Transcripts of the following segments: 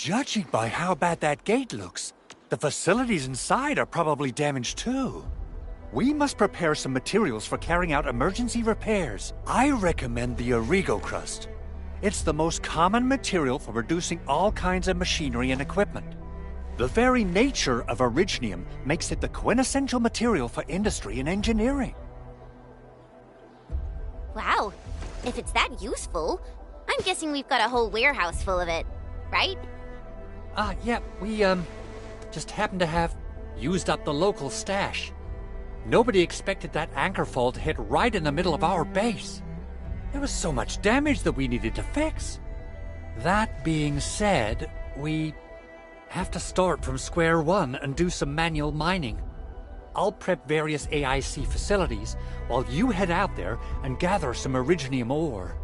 Judging by how bad that gate looks, the facilities inside are probably damaged too. We must prepare some materials for carrying out emergency repairs. I recommend the Origo crust. It's the most common material for producing all kinds of machinery and equipment. The very nature of originium makes it the quintessential material for industry and engineering. Wow, if it's that useful, I'm guessing we've got a whole warehouse full of it, right? Yeah, we, just happen to have used up the local stash. Nobody expected that anchor fall to hit right in the middle of our base. There was so much damage that we needed to fix. That being said, we have to start from square one and do some manual mining. I'll prep various AIC facilities while you head out there and gather some originium ore.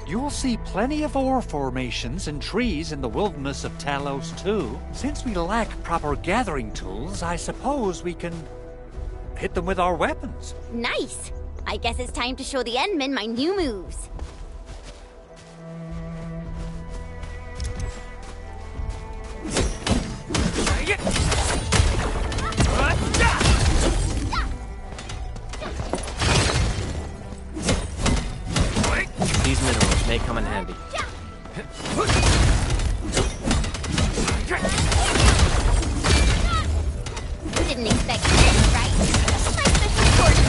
You'll see plenty of ore formations and trees in the wilderness of Talos too. Since we lack proper gathering tools, I suppose we can hit them with our weapons. Nice! I guess it's time to show the Endmen my new moves. These minerals may come in handy. Didn't expect this, right? My special forces.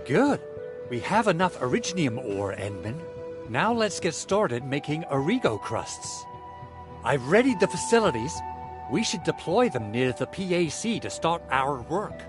Good. We have enough originium ore, Endman. Now let's get started making Origo crusts. I've readied the facilities. We should deploy them near the PAC to start our work.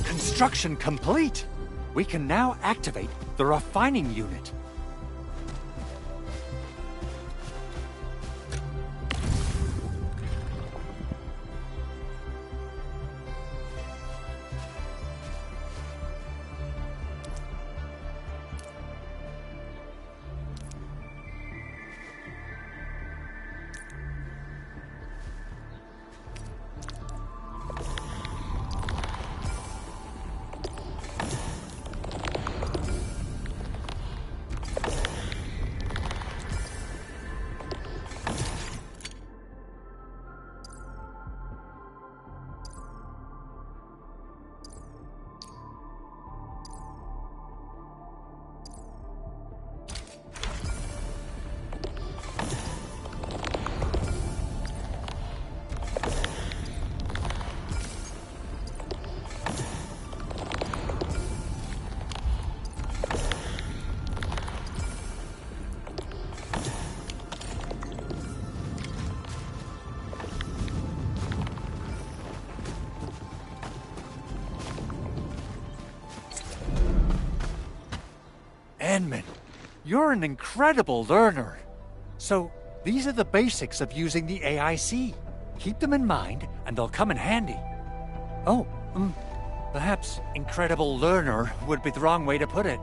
Construction complete! We can now activate the refining unit. Endman, you're an incredible learner. So, these are the basics of using the AIC. Keep them in mind, and they'll come in handy. Oh, Perhaps incredible learner would be the wrong way to put it.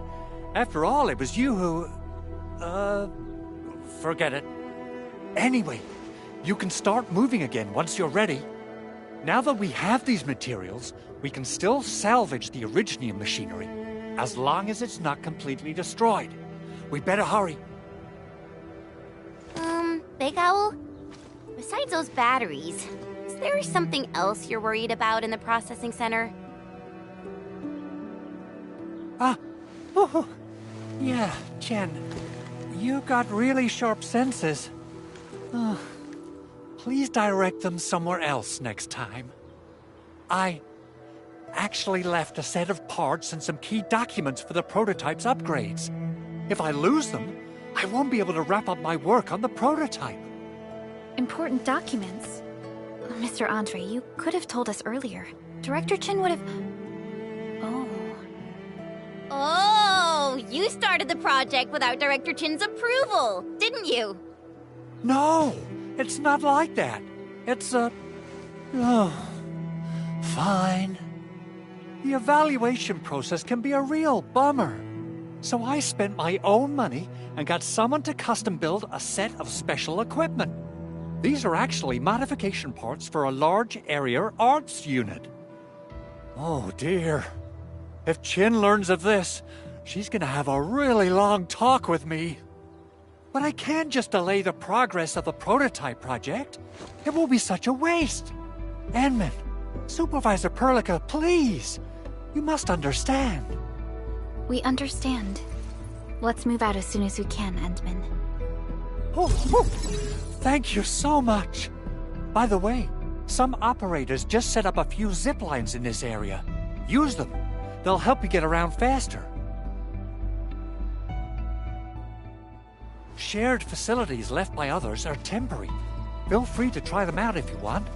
After all, it was you who... forget it. Anyway, you can start moving again once you're ready. Now that we have these materials, we can still salvage the Originium machinery, as long as it's not completely destroyed. We better hurry. Big Owl? Besides those batteries, is there something else you're worried about in the processing center? Yeah, Chen. You got really sharp senses. Please direct them somewhere else next time. I actually left a set of parts and some key documents for the prototype's upgrades. If I lose them, I won't be able to wrap up my work on the prototype. Important documents? Mr. Andre, you could have told us earlier. Director Chin would have... Oh, you started the project without Director Chin's approval, didn't you? No, it's not like that. It's fine. The evaluation process can be a real bummer. So I spent my own money and got someone to custom build a set of special equipment. These are actually modification parts for a large area arts unit. Oh dear. If Chin learns of this, she's gonna have a really long talk with me. But I can't just delay the progress of the prototype project. It will be such a waste. Enman, Supervisor Perlica, please. You must understand. We understand. Let's move out as soon as we can, Endman. Oh, thank you so much. By the way, some operators just set up a few zip lines in this area. Use them. They'll help you get around faster. Shared facilities left by others are temporary. Feel free to try them out if you want.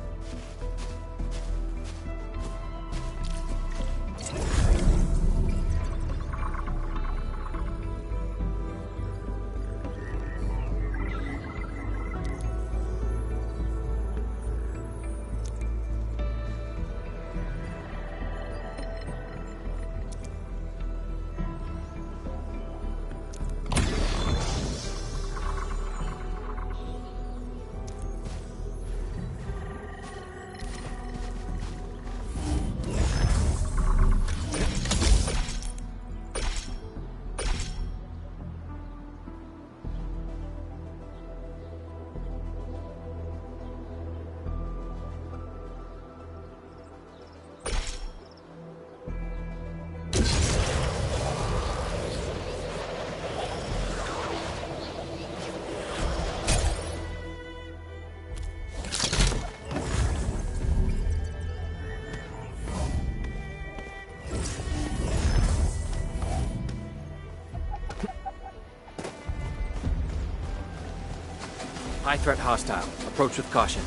High threat hostile. Approach with caution.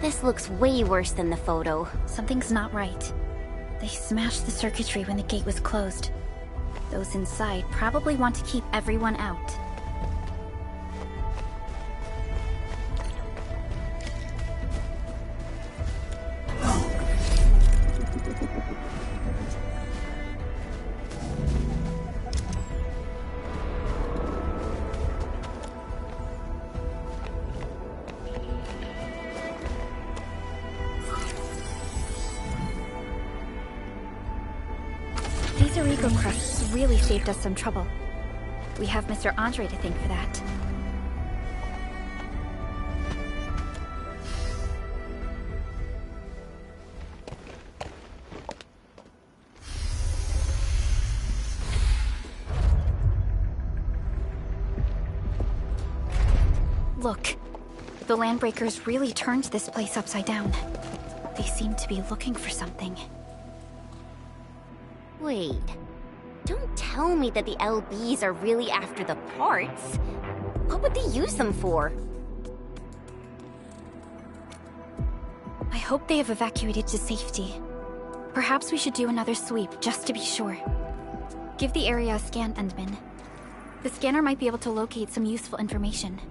This looks way worse than the photo. Something's not right. They smashed the circuitry when the gate was closed. Those inside probably want to keep everyone out. Mr. Rico Crusts really saved us some trouble. We have Mr. Andre to thank for that. Look, the Landbreakers really turned this place upside down. They seem to be looking for something. Wait. Don't tell me that the LBs are really after the parts. What would they use them for? I hope they have evacuated to safety. Perhaps we should do another sweep, just to be sure. Give the area a scan, Endman. The scanner might be able to locate some useful information.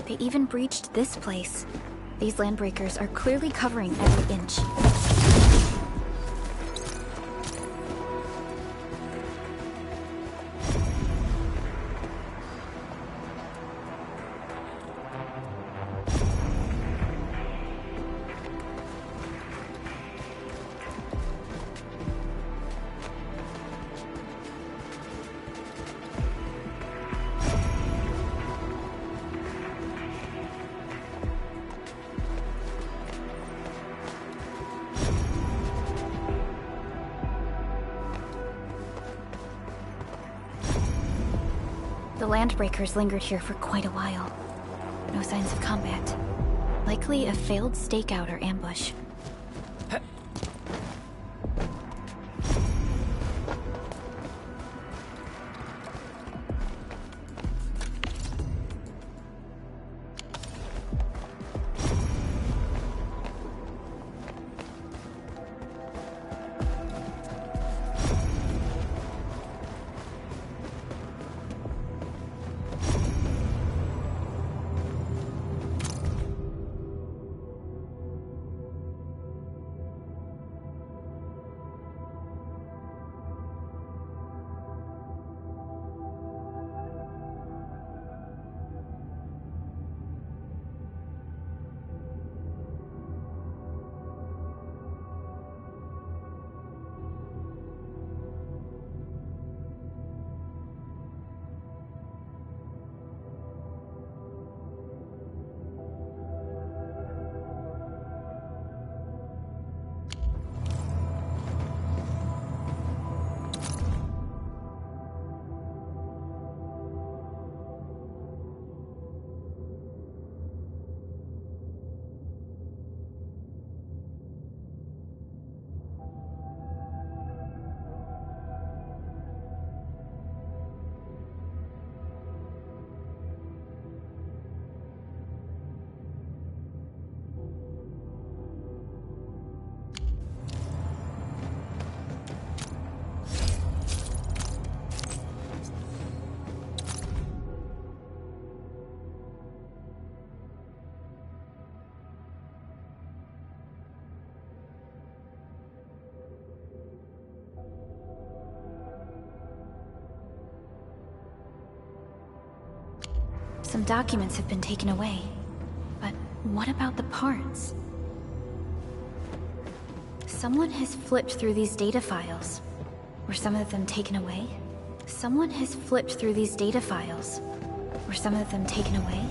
They even breached this place. These Landbreakers are clearly covering every inch. The Landbreakers lingered here for quite a while. No signs of combat. Likely a failed stakeout or ambush. Some documents have been taken away. But what about the parts? Someone has flipped through these data files. Were some of them taken away? Someone has flipped through these data files. Were some of them taken away?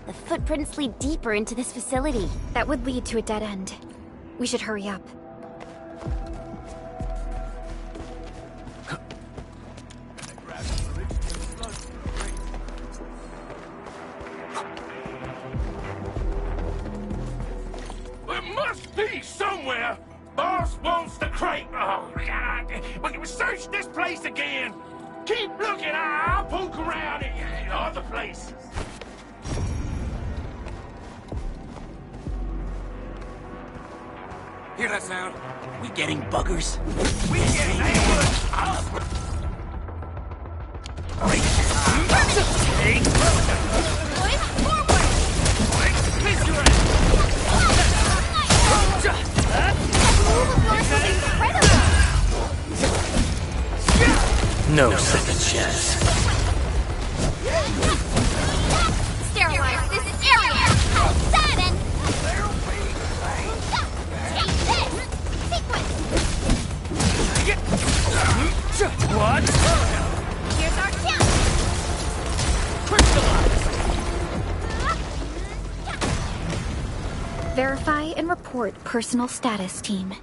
The footprints lead deeper into this facility. That would lead to a dead end. We should hurry up. There must be somewhere! Boss wants the crate! Oh, God! We can search this place again! Keep looking, I'll poke around in other places. Hear that sound? We getting buggers? We getting ambushed! No second chance. Sterilize this area! Sudden! Take this! Sequence! What? Here's our chance! Verify and report personal status, team.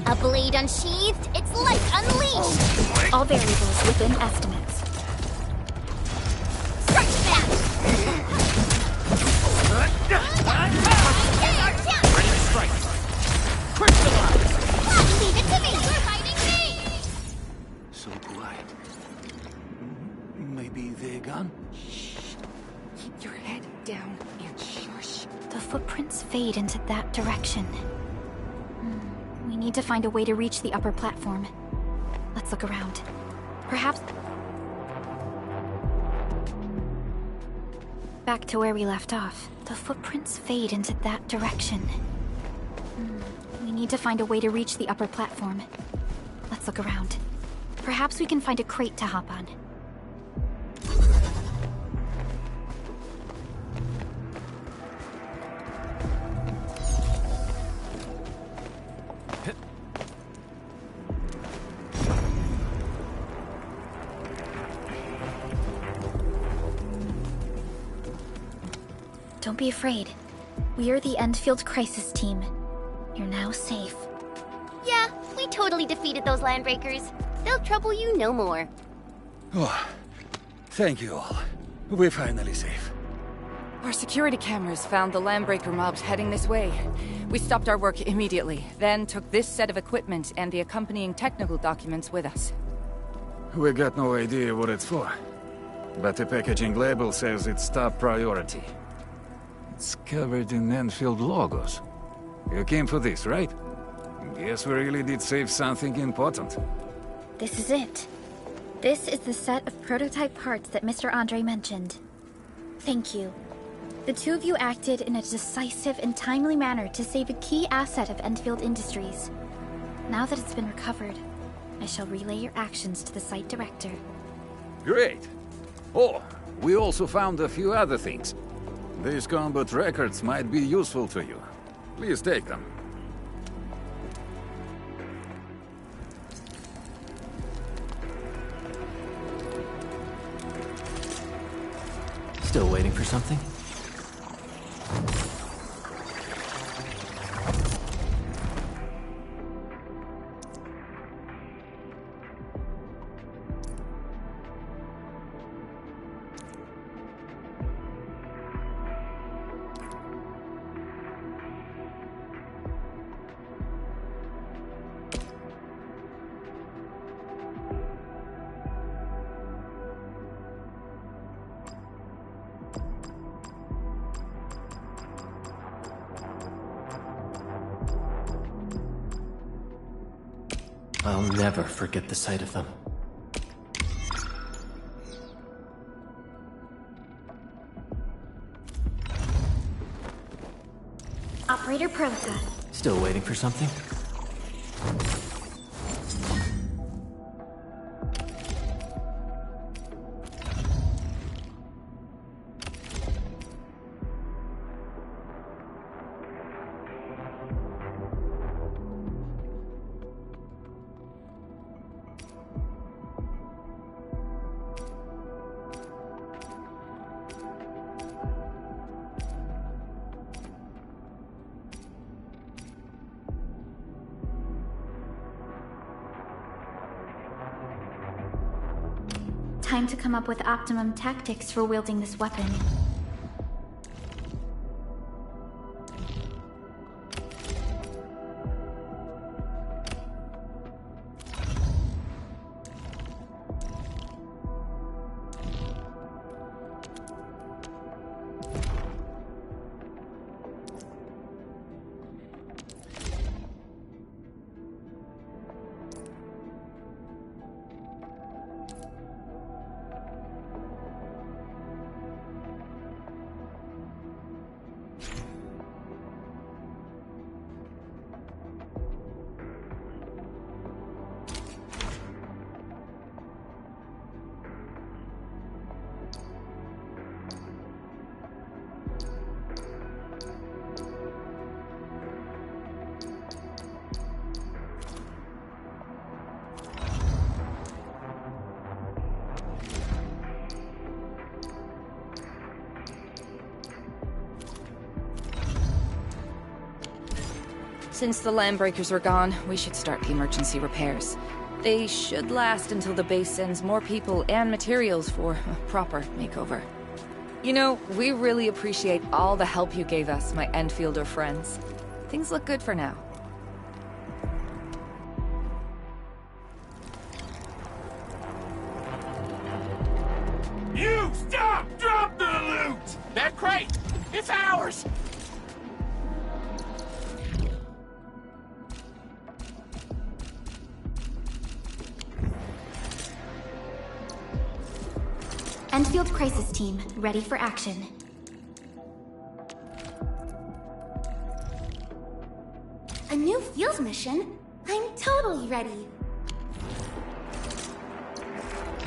A blade unsheathed, its light unleashed! All variables within estimates. Stretch that! Here's our chance! Ready to strike. Crystallize! Leave it to me! You're fighting me! So quiet. Maybe they're gone? Keep your head down and shush. The footprints fade into that direction. We need to find a way to reach the upper platform. Let's look around. Perhaps... Back to where we left off. The footprints fade into that direction. We need to find a way to reach the upper platform. Let's look around. Perhaps we can find a crate to hop on. Don't be afraid. We are the Endfield crisis team. You're now safe. Yeah, we totally defeated those landbreakers. They'll trouble you no more. Oh, thank you all. We're finally safe. Our security cameras found the landbreaker mobs heading this way. We stopped our work immediately, then took this set of equipment and the accompanying technical documents with us. We got no idea what it's for. But the packaging label says it's top priority. It's covered in Endfield logos. You came for this, right? Guess we really did save something important. This is it. This is the set of prototype parts that Mr. Andre mentioned. Thank you. The two of you acted in a decisive and timely manner to save a key asset of Endfield Industries. Now that it's been recovered, I shall relay your actions to the site director. Great. Oh, we also found a few other things. These combat records might be useful to you. Please take them. Still waiting for something? I'll never forget the sight of them. Operator Prota. Still waiting for something? Time to come up with optimum tactics for wielding this weapon. Since the Landbreakers are gone, we should start the emergency repairs. They should last until the base sends more people and materials for a proper makeover. You know, we really appreciate all the help you gave us, my Endfielder friends. Things look good for now. You stop! Drop the loot! That crate! It's ours! Endfield Crisis Team, ready for action. A new field mission? I'm totally ready.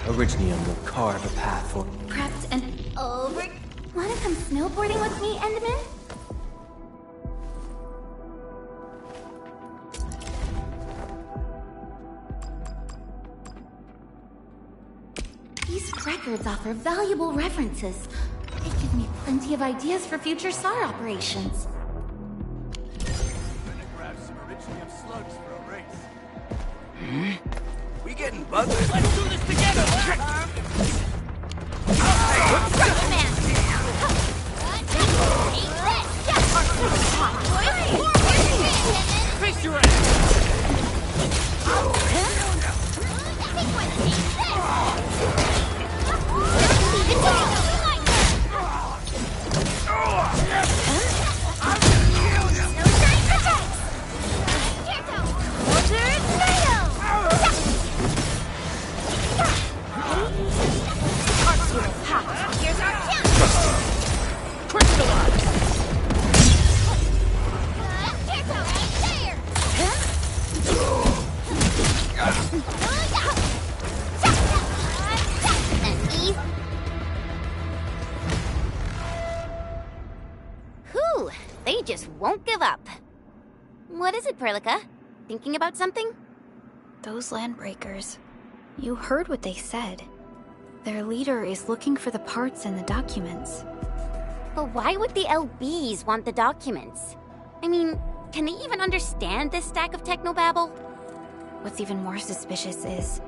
Originium will carve a path for... Prepped and... Over. Wanna come snowboarding with me, Enderman? These records offer valuable references. They give me plenty of ideas for future SAR operations. Gonna grab some Originium slugs for a race. We getting buzzers? Let's do this together! Man. What is it, Perlica? Thinking about something? Those landbreakers. You heard what they said. Their leader is looking for the parts and the documents. But why would the LBs want the documents? I mean, can they even understand this stack of technobabble? What's even more suspicious is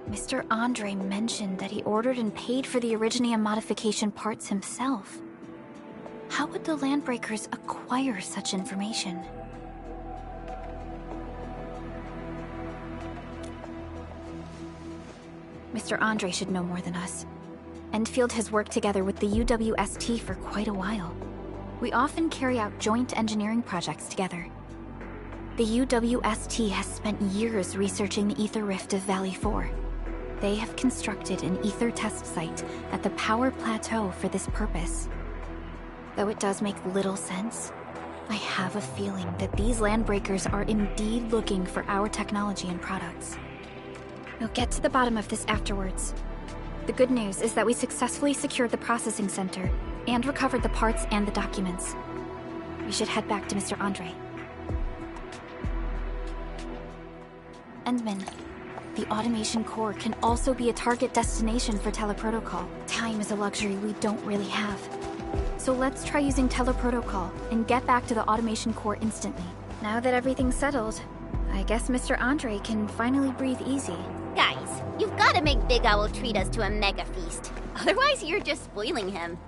Mr. Andre mentioned that he ordered and paid for the Originium modification parts himself. How would the Landbreakers acquire such information? Mr. Andre should know more than us. Endfield has worked together with the UWST for quite a while. We often carry out joint engineering projects together. The UWST has spent years researching the ether rift of Valley 4. They have constructed an ether test site at the power plateau for this purpose. Though it does make little sense, I have a feeling that these landbreakers are indeed looking for our technology and products. We'll get to the bottom of this afterwards. The good news is that we successfully secured the processing center and recovered the parts and the documents. We should head back to Mr. Andre. Endman, the automation core can also be a target destination for teleprotocol. Time is a luxury we don't really have. So let's try using teleprotocol and get back to the automation core instantly. Now that everything's settled, I guess Mr. Andre can finally breathe easy. Guys, you've got to make Big Owl treat us to a mega feast. Otherwise, you're just spoiling him.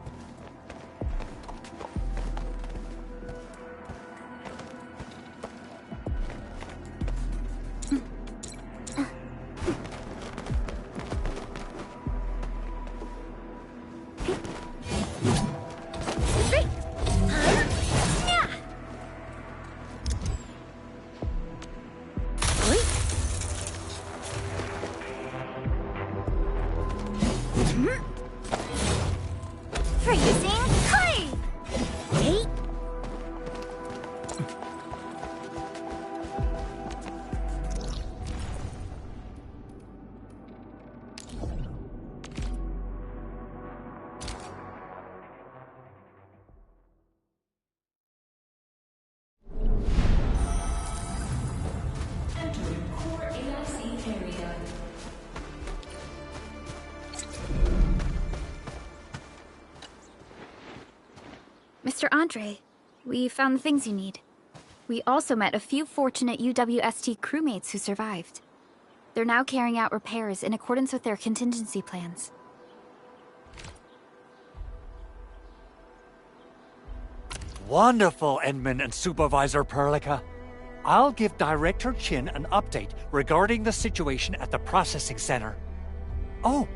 Mr. Andre, we found the things you need. We also met a few fortunate UWST crewmates who survived. They're now carrying out repairs in accordance with their contingency plans. Wonderful, Endman and Supervisor Perlica. I'll give Director Chin an update regarding the situation at the processing center. Oh,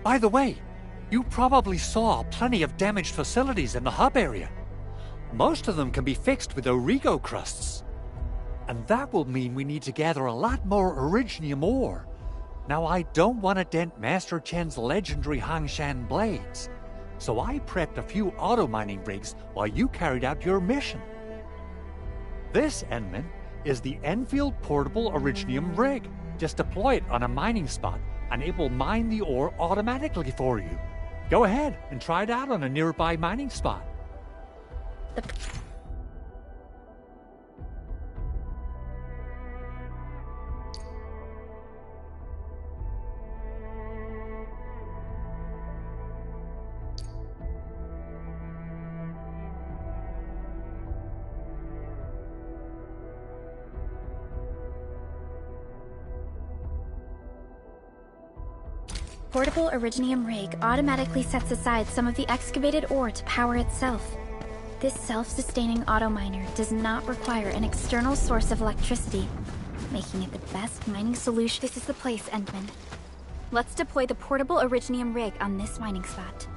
by the way, you probably saw plenty of damaged facilities in the hub area. Most of them can be fixed with Origo crusts. And that will mean we need to gather a lot more Originium ore. Now, I don't want to dent Master Chen's legendary Hangshan blades, so I prepped a few auto-mining rigs while you carried out your mission. This, Endman, is the Endfield Portable Originium rig. Just deploy it on a mining spot, and it will mine the ore automatically for you. Go ahead and try it out on a nearby mining spot. Portable Originium rig automatically sets aside some of the excavated ore to power itself. This self-sustaining auto-miner does not require an external source of electricity, making it the best mining solution. This is the place, Endman. Let's deploy the portable Originium rig on this mining spot.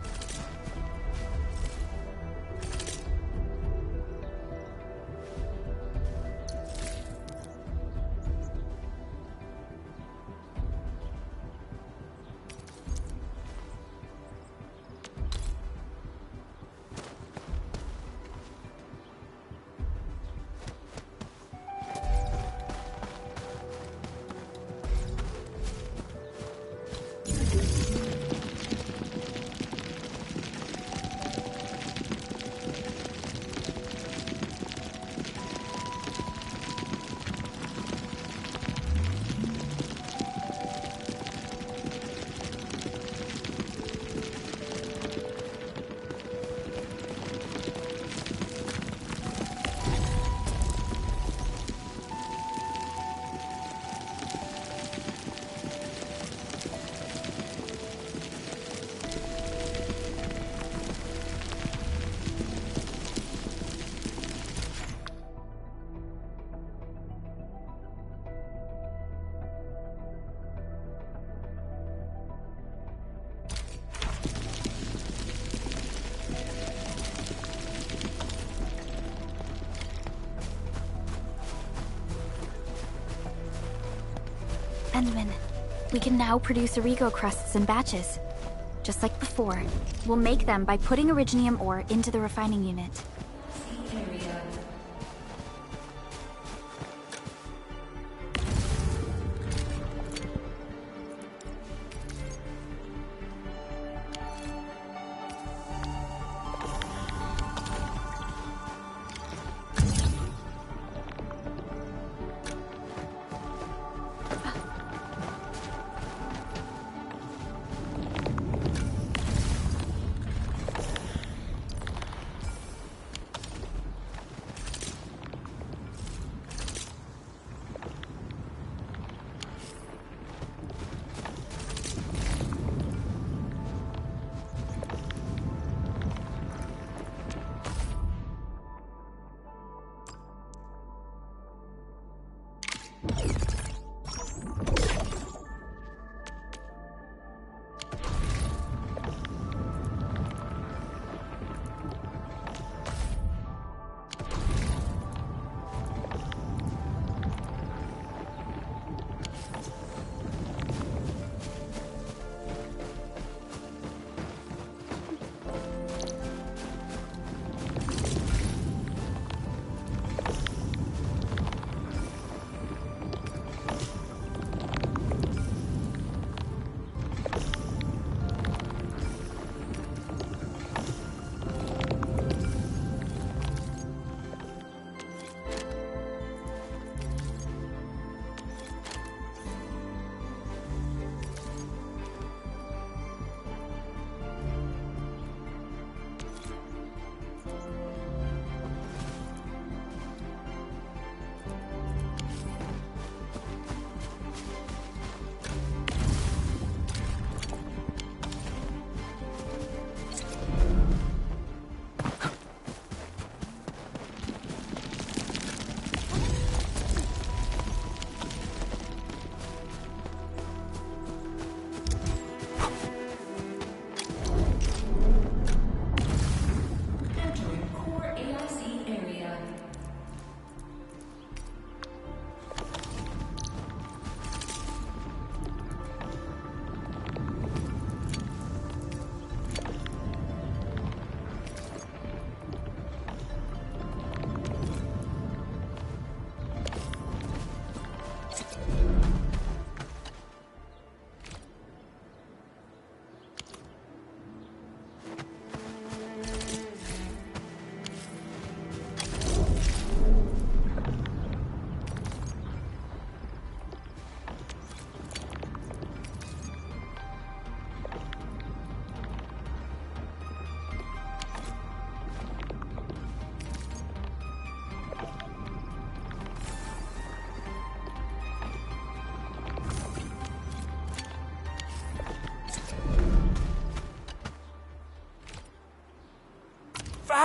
Endman, we can now produce Origo crusts in batches. Just like before, we'll make them by putting Originium ore into the refining unit.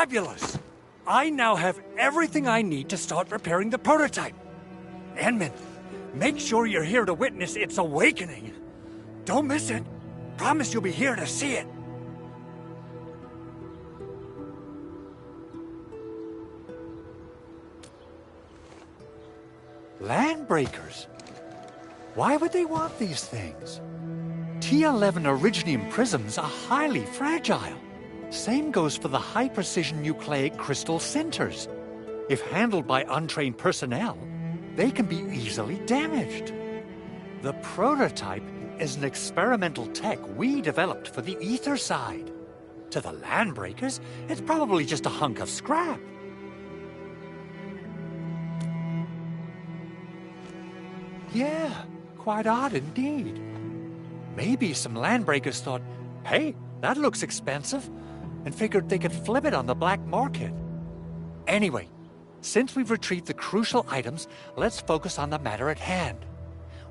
Fabulous! I now have everything I need to start repairing the prototype. Endman, make sure you're here to witness its awakening. Don't miss it. Promise you'll be here to see it. Landbreakers? Why would they want these things? T11 Originium prisms are highly fragile. Same goes for the high-precision nucleic crystal centers. If handled by untrained personnel, they can be easily damaged. The prototype is an experimental tech we developed for the ether side. To the Landbreakers, it's probably just a hunk of scrap. Yeah, quite odd indeed. Maybe some Landbreakers thought, hey, that looks expensive, and figured they could flip it on the black market. Anyway, since we've retrieved the crucial items, let's focus on the matter at hand.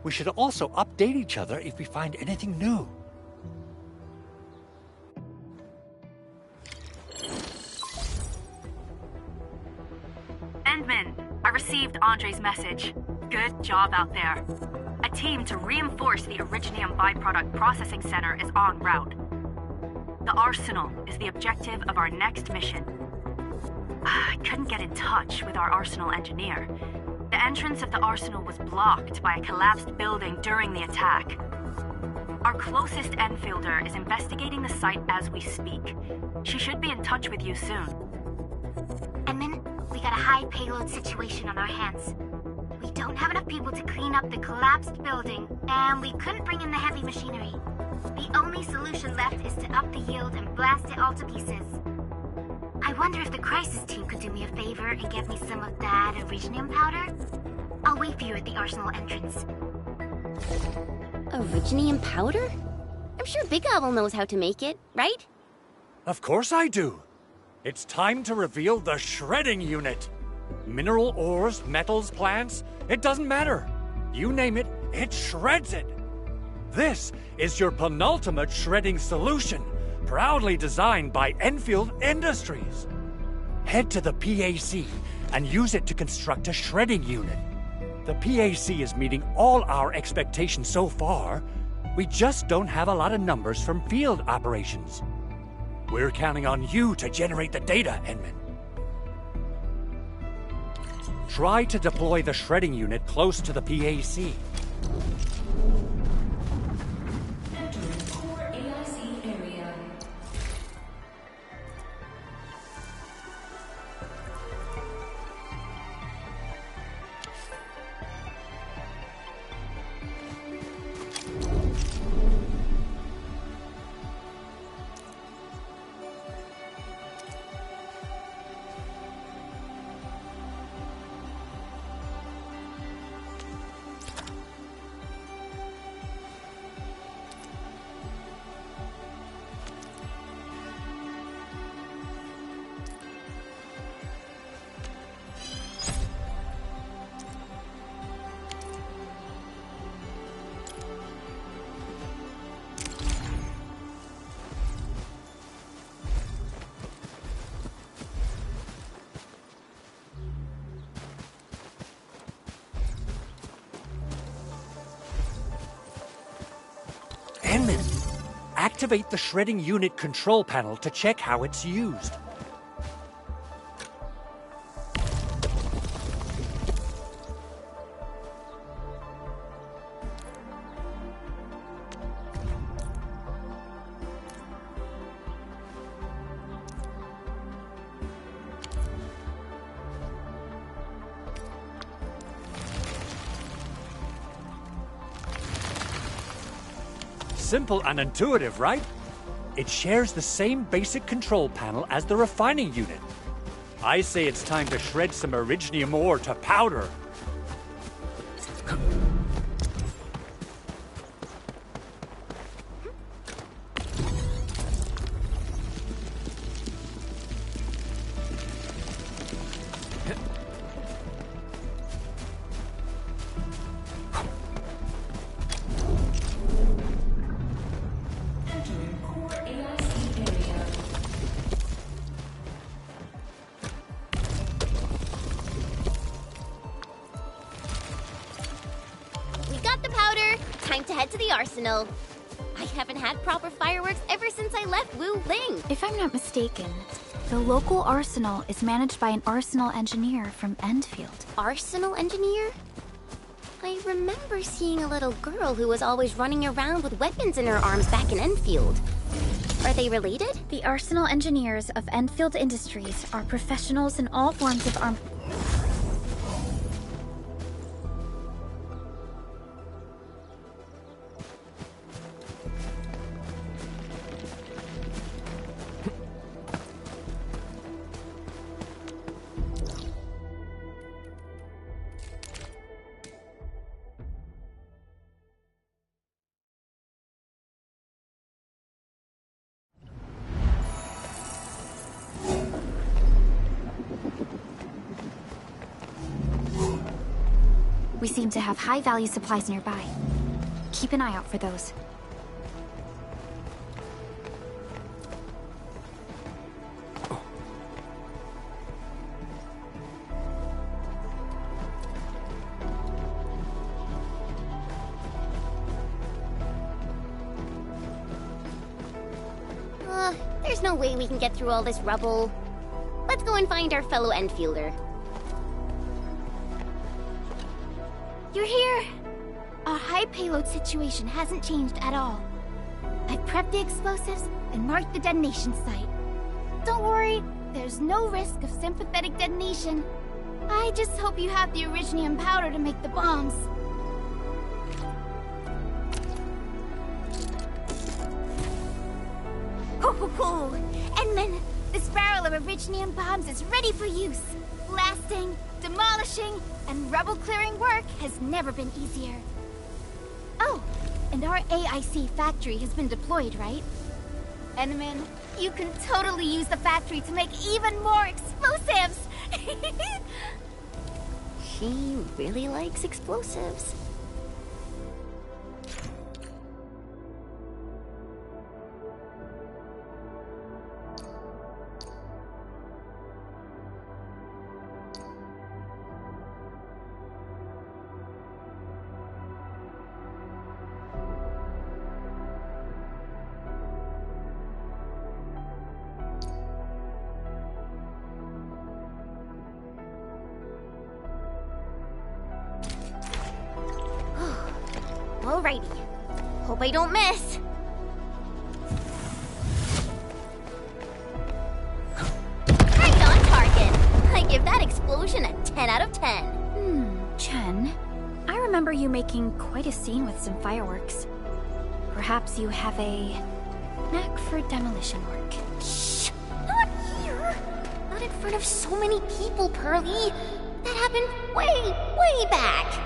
We should also update each other if we find anything new. Endman, I received Andre's message. Good job out there. A team to reinforce the Originium byproduct processing center is en route. The arsenal is the objective of our next mission. I couldn't get in touch with our arsenal engineer. The entrance of the arsenal was blocked by a collapsed building during the attack. Our closest Enfielder is investigating the site as we speak. She should be in touch with you soon. Edmund, we got a high payload situation on our hands. We don't have enough people to clean up the collapsed building, and we couldn't bring in the heavy machinery. The only solution left is to up the yield and blast it all to pieces. I wonder if the crisis team could do me a favor and get me some of that Originium powder? I'll wait for you at the arsenal entrance. Originium powder? I'm sure Big Owl knows how to make it, right? Of course I do. It's time to reveal the shredding unit. Mineral ores, metals, plants, it doesn't matter. You name it, it shreds it. This is your penultimate shredding solution, proudly designed by Enfield Industries. Head to the PAC and use it to construct a shredding unit. The PAC is meeting all our expectations so far. We just don't have a lot of numbers from field operations. We're counting on you to generate the data, Edmund. Try to deploy the shredding unit close to the PAC. Edmund, activate the shredding unit control panel to check how it's used. Simple and intuitive, right? It shares the same basic control panel as the refining unit. I say it's time to shred some Originium ore to powder. Time to head to the arsenal. I haven't had proper fireworks ever since I left Wu Ling. If I'm not mistaken, the local arsenal is managed by an arsenal engineer from Endfield. Arsenal engineer? I remember seeing a little girl who was always running around with weapons in her arms back in Enfield. Are they related? The arsenal engineers of Endfield Industries are professionals in all forms of arm... We seem to have high-value supplies nearby. Keep an eye out for those. There's no way we can get through all this rubble. Let's go and find our fellow Enfielder. You're here! Our high payload situation hasn't changed at all. I've prepped the explosives and marked the detonation site. Don't worry, there's no risk of sympathetic detonation. I just hope you have the originium powder to make the bombs. Ho ho ho! Endman, this barrel of originium bombs is ready for use. Blasting, demolishing, and rubble-clearing work has never been easier. Oh, and our AIC factory has been deployed, right? Endman, you can totally use the factory to make even more explosives! She really likes explosives. Alrighty. Hope I don't miss. Right on target. I give that explosion a 10 out of 10. Chen, I remember you making quite a scene with some fireworks. Perhaps you have a knack for demolition work. Shh! Not here! Not in front of so many people, Pearly. That happened way back.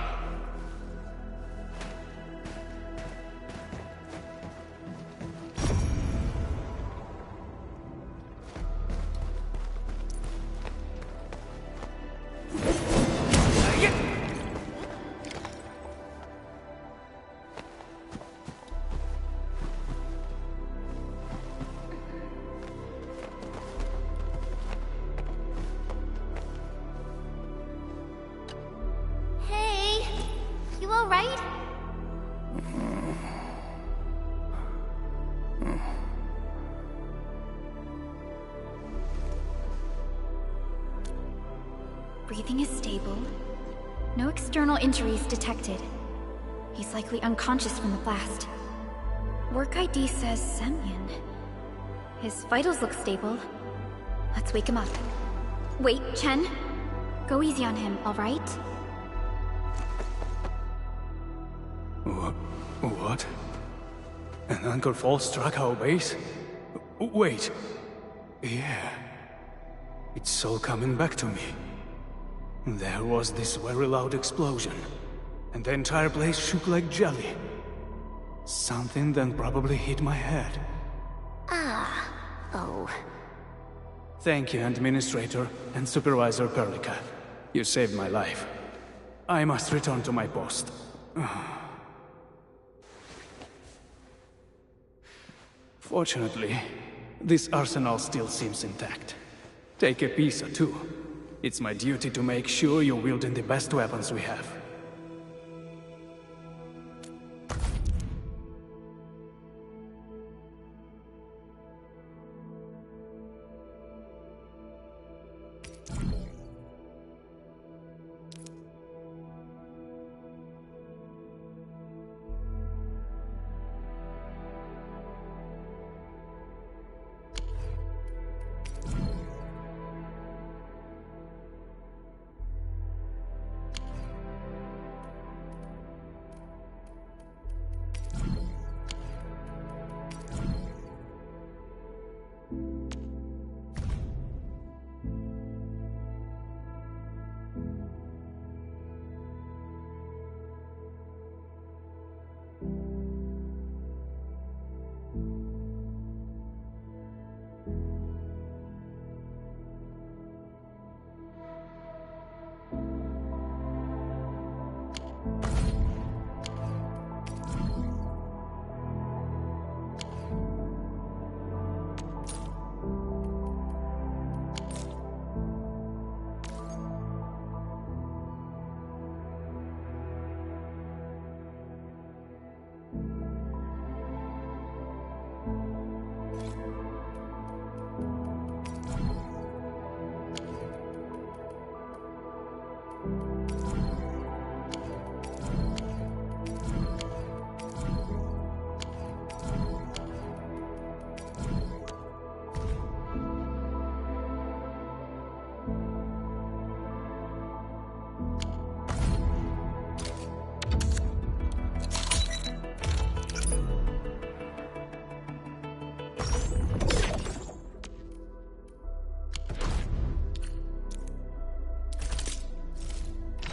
Breathing is stable. No external injuries detected. He's likely unconscious from the blast. Work ID says Semyon. His vitals look stable. Let's wake him up. Wait, Chen. Go easy on him, alright? What? An anchor fall struck our base? Wait. Yeah. It's all coming back to me. There was this very loud explosion, and the entire place shook like jelly. Something then probably hit my head. Oh. Thank you, Administrator and Supervisor Perlica. You saved my life. I must return to my post. Fortunately, this arsenal still seems intact. Take a piece or two. It's my duty to make sure you're wielding the best weapons we have.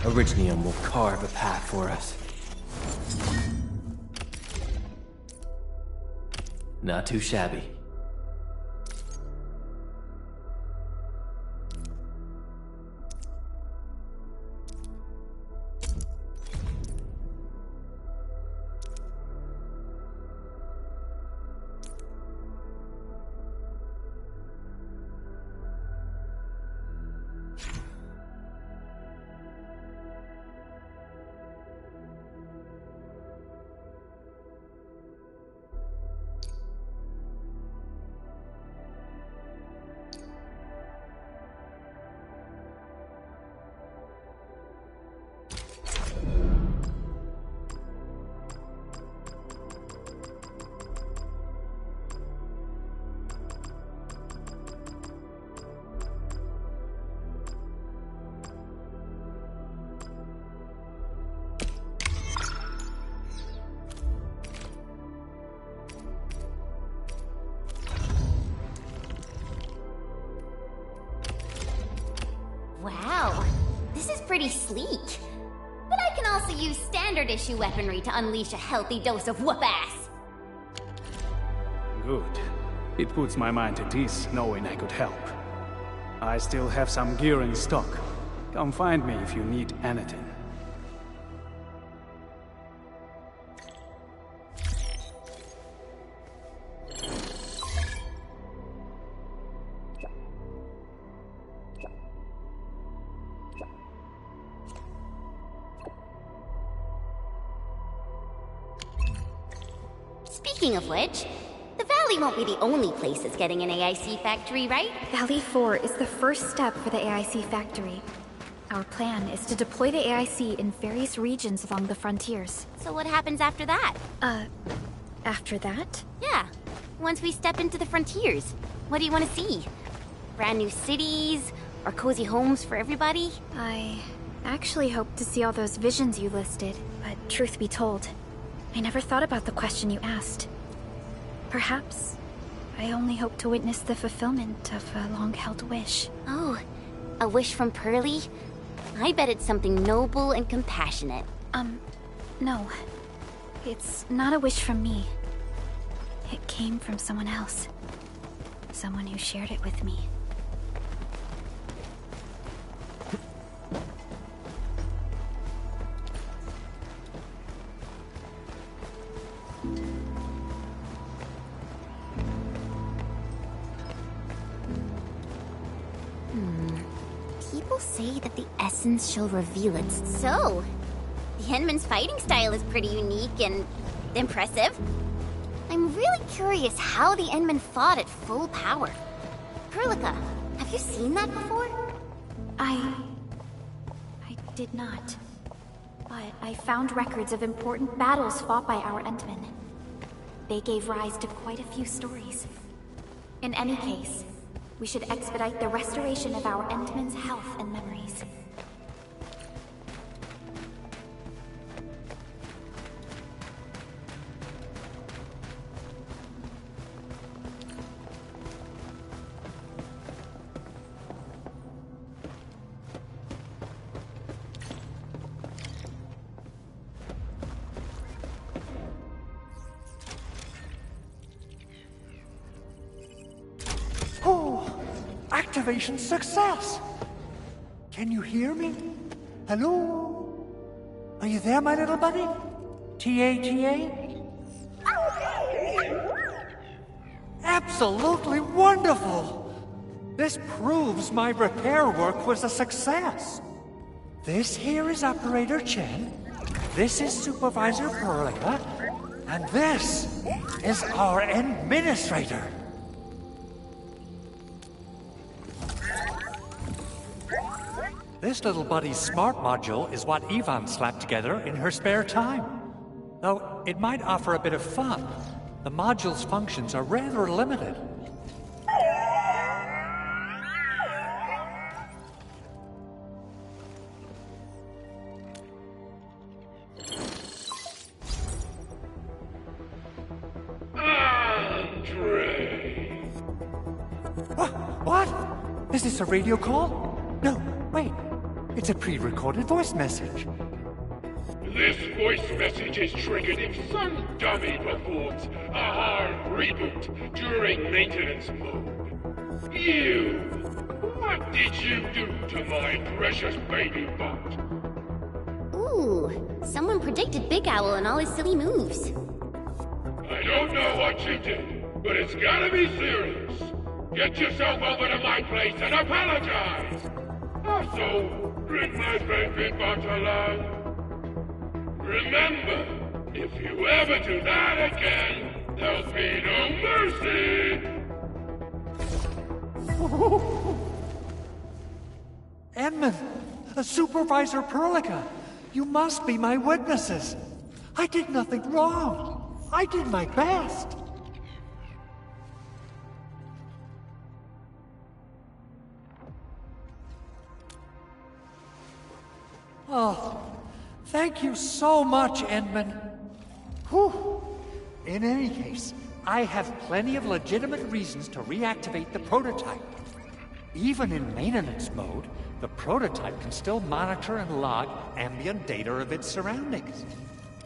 Originium will carve a path for us. Not too shabby. Wow, this is pretty sleek. But I can also use standard issue weaponry to unleash a healthy dose of whoop-ass. Good. It puts my mind at ease knowing I could help. I still have some gear in stock. Come find me if you need anything. Speaking of which, the Valley won't be the only place that's getting an AIC factory, right? Valley 4 is the first step for the AIC factory. Our plan is to deploy the AIC in various regions along the frontiers. So what happens after that? After that? Yeah, once we step into the frontiers, what do you want to see? Brand new cities? Or cozy homes for everybody? I actually hoped to see all those visions you listed, but truth be told, I never thought about the question you asked. Perhaps I only hope to witness the fulfillment of a long-held wish. Oh, a wish from Pearly? I bet it's something noble and compassionate. No. It's not a wish from me. It came from someone else. Someone who shared it with me. People say that the essence shall reveal it. So, the Endman's fighting style is pretty unique and impressive. I'm really curious how the Endman fought at full power. Perlica, have you seen that before? I did not. But I found records of important battles fought by our Endmen. They gave rise to quite a few stories. In any case, we should expedite the restoration of our Endmen's health and memories. Activation success! Can you hear me? Hello? Are you there, my little buddy? T-A-T-A? Absolutely wonderful! This proves my repair work was a success. This here is Operator Chen, this is Supervisor Perlica, and this is our Administrator. This little buddy's smart module is what Yvonne slapped together in her spare time. Though it might offer a bit of fun, the module's functions are rather limited. What? Is this a radio call? No, wait. It's a pre-recorded voice message. This voice message is triggered if some dummy performs a hard reboot during maintenance mode. You! What did you do to my precious baby bot? Ooh, someone predicted Big Owl and all his silly moves. I don't know what you did, but it's gotta be serious. Get yourself over to my place and apologize! Also, bring my baby bot along. Remember, if you ever do that again, there'll be no mercy! Edmund! Supervisor Perlica! You must be my witnesses! I did nothing wrong! I did my best! Oh, thank you so much, Edmund. Whew. In any case, I have plenty of legitimate reasons to reactivate the prototype. Even in maintenance mode, the prototype can still monitor and log ambient data of its surroundings.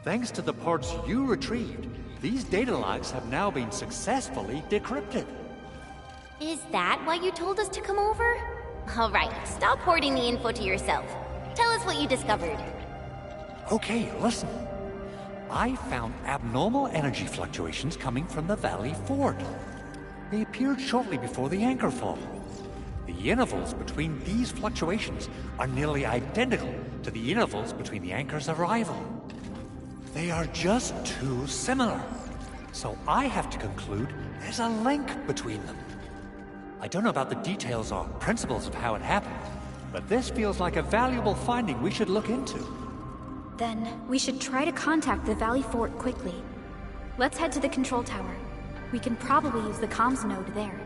Thanks to the parts you retrieved, these data logs have now been successfully decrypted. Is that why you told us to come over? All right, stop hoarding the info to yourself. Tell us what you discovered. Okay, listen. I found abnormal energy fluctuations coming from the Valley Fort. They appeared shortly before the anchor fall. The intervals between these fluctuations are nearly identical to the intervals between the anchor's arrival. They are just too similar. So I have to conclude there's a link between them. I don't know about the details or principles of how it happened, but this feels like a valuable finding we should look into. Then, we should try to contact the Valley Fort quickly. Let's head to the control tower. We can probably use the comms node there.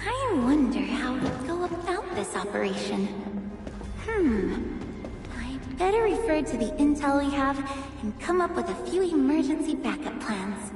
I wonder how we'd go about this operation. I better refer to the intel we have and come up with a few emergency backup plans.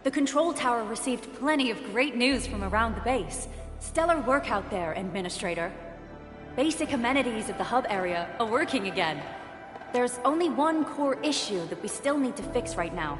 The control tower received plenty of great news from around the base. Stellar work out there, Administrator. Basic amenities of the hub area are working again. There's only one core issue that we still need to fix right now.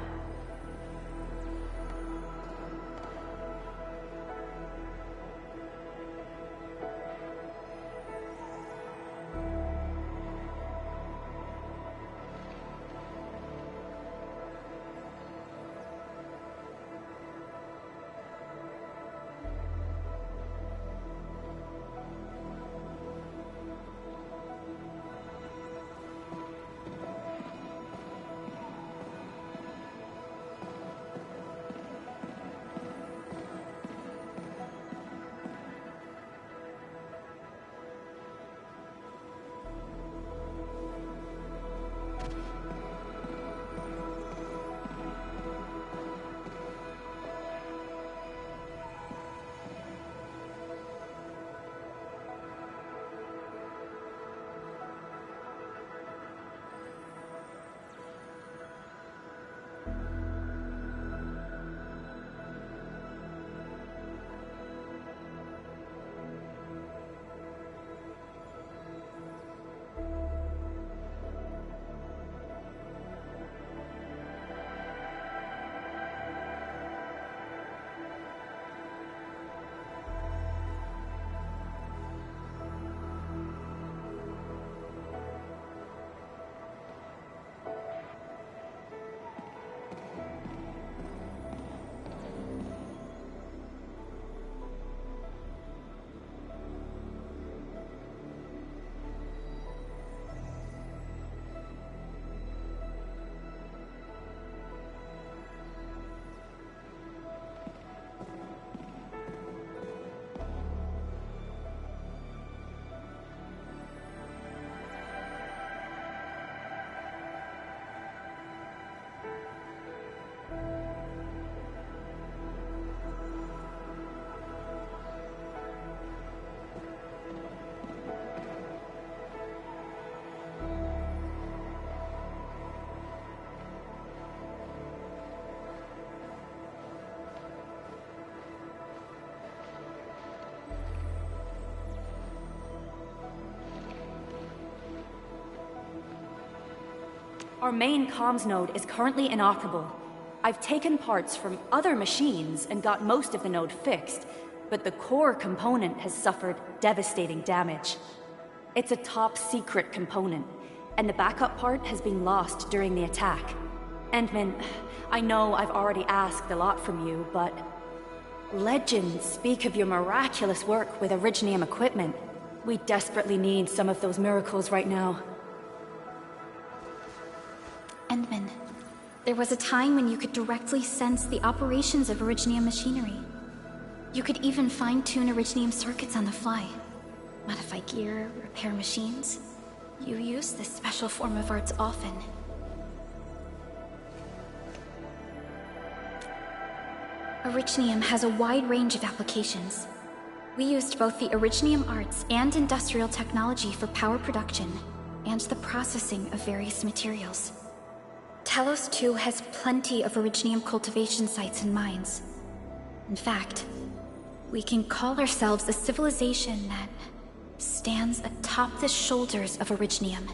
Our main comms node is currently inoperable. I've taken parts from other machines and got most of the node fixed, but the core component has suffered devastating damage. It's a top-secret component, and the backup part has been lost during the attack. Endman, I know I've already asked a lot from you, but legends speak of your miraculous work with Originium equipment. We desperately need some of those miracles right now. Endman, there was a time when you could directly sense the operations of Originium machinery. You could even fine-tune Originium circuits on the fly. Modify gear, repair machines. You use this special form of arts often. Originium has a wide range of applications. We used both the Originium arts and industrial technology for power production, and the processing of various materials. Telos, too, has plenty of Originium cultivation sites and mines. In fact, we can call ourselves a civilization that stands atop the shoulders of Originium.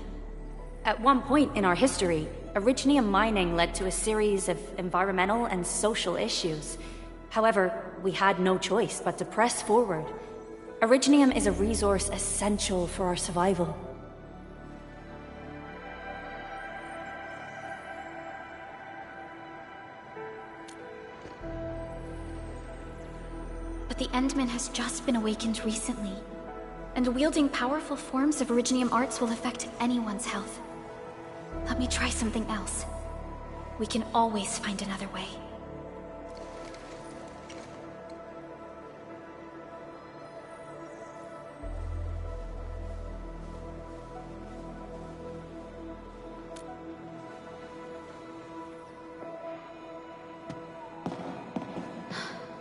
At one point in our history, Originium mining led to a series of environmental and social issues. However, we had no choice but to press forward. Originium is a resource essential for our survival. But the Endman has just been awakened recently, and wielding powerful forms of Originium arts will affect anyone's health. Let me try something else. We can always find another way.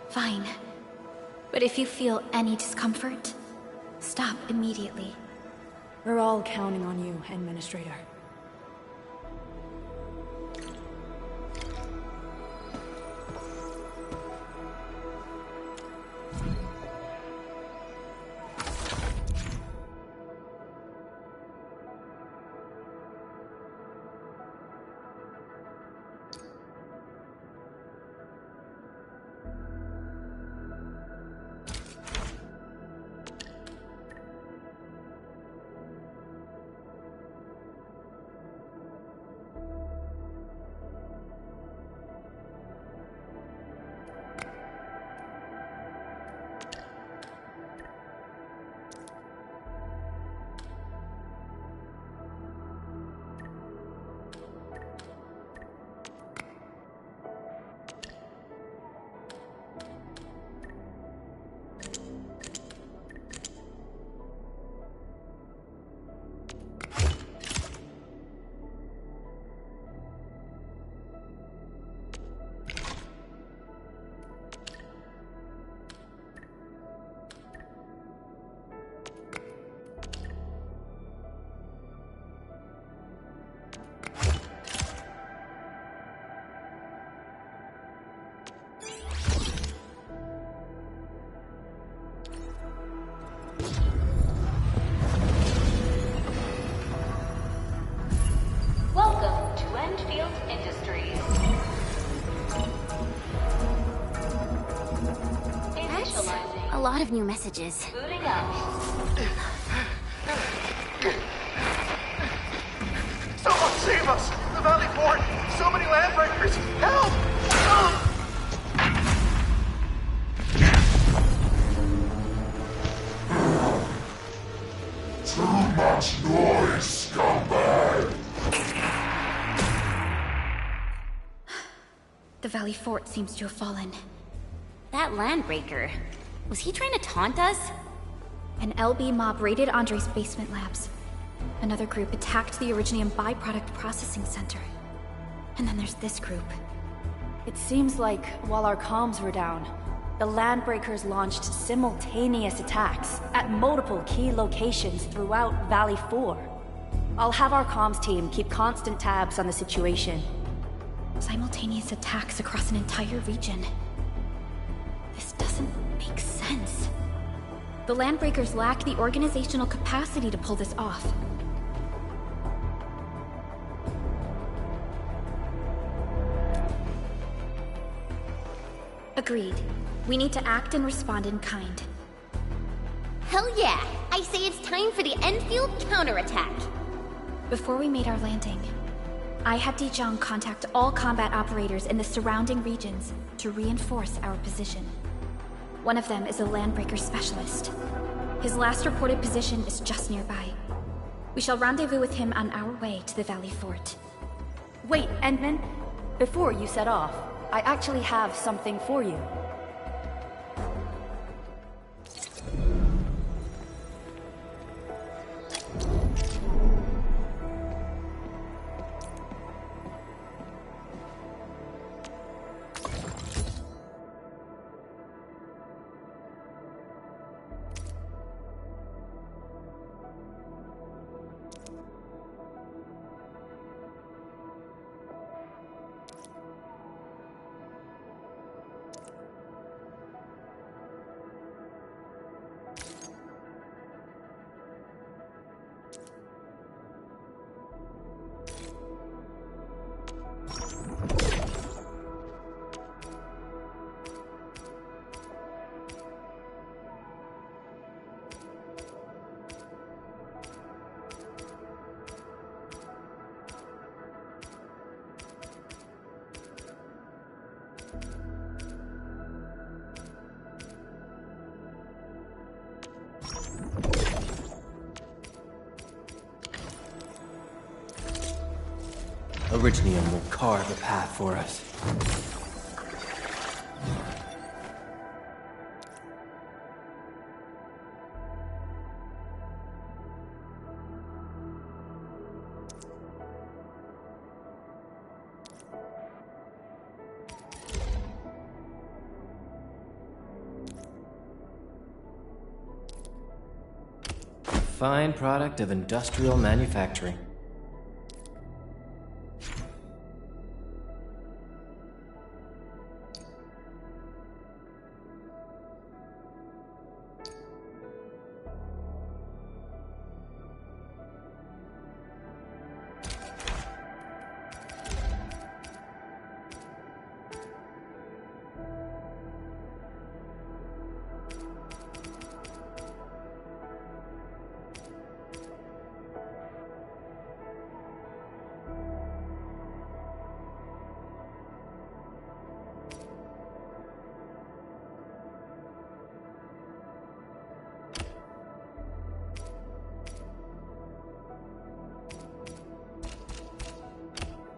Fine. But if you feel any discomfort, stop immediately. We're all counting on you, Administrator. Welcome to Endfield Industries. Initializing. A lot of new messages. Booting up. Someone save us! The Valley Fort! So many landbreakers! Help! Too much noise, scumbag! The Valley Fort seems to have fallen. That landbreaker, was he trying to taunt us? An LB mob raided Andre's basement labs. Another group attacked the Originium byproduct processing center. And then there's this group. It seems like, while our comms were down, the Landbreakers launched simultaneous attacks at multiple key locations throughout Valley 4. I'll have our comms team keep constant tabs on the situation. Simultaneous attacks across an entire region. This doesn't make sense. The Landbreakers lack the organizational capacity to pull this off. Agreed. We need to act and respond in kind. Hell yeah! I say it's time for the Endfield counterattack! Before we made our landing, I had Dijong contact all combat operators in the surrounding regions to reinforce our position. One of them is a landbreaker specialist. His last reported position is just nearby. We shall rendezvous with him on our way to the Valley Fort. Wait, Endman. Before you set off, I actually have something for you. Originium will carve a path for us. Fine product of industrial manufacturing.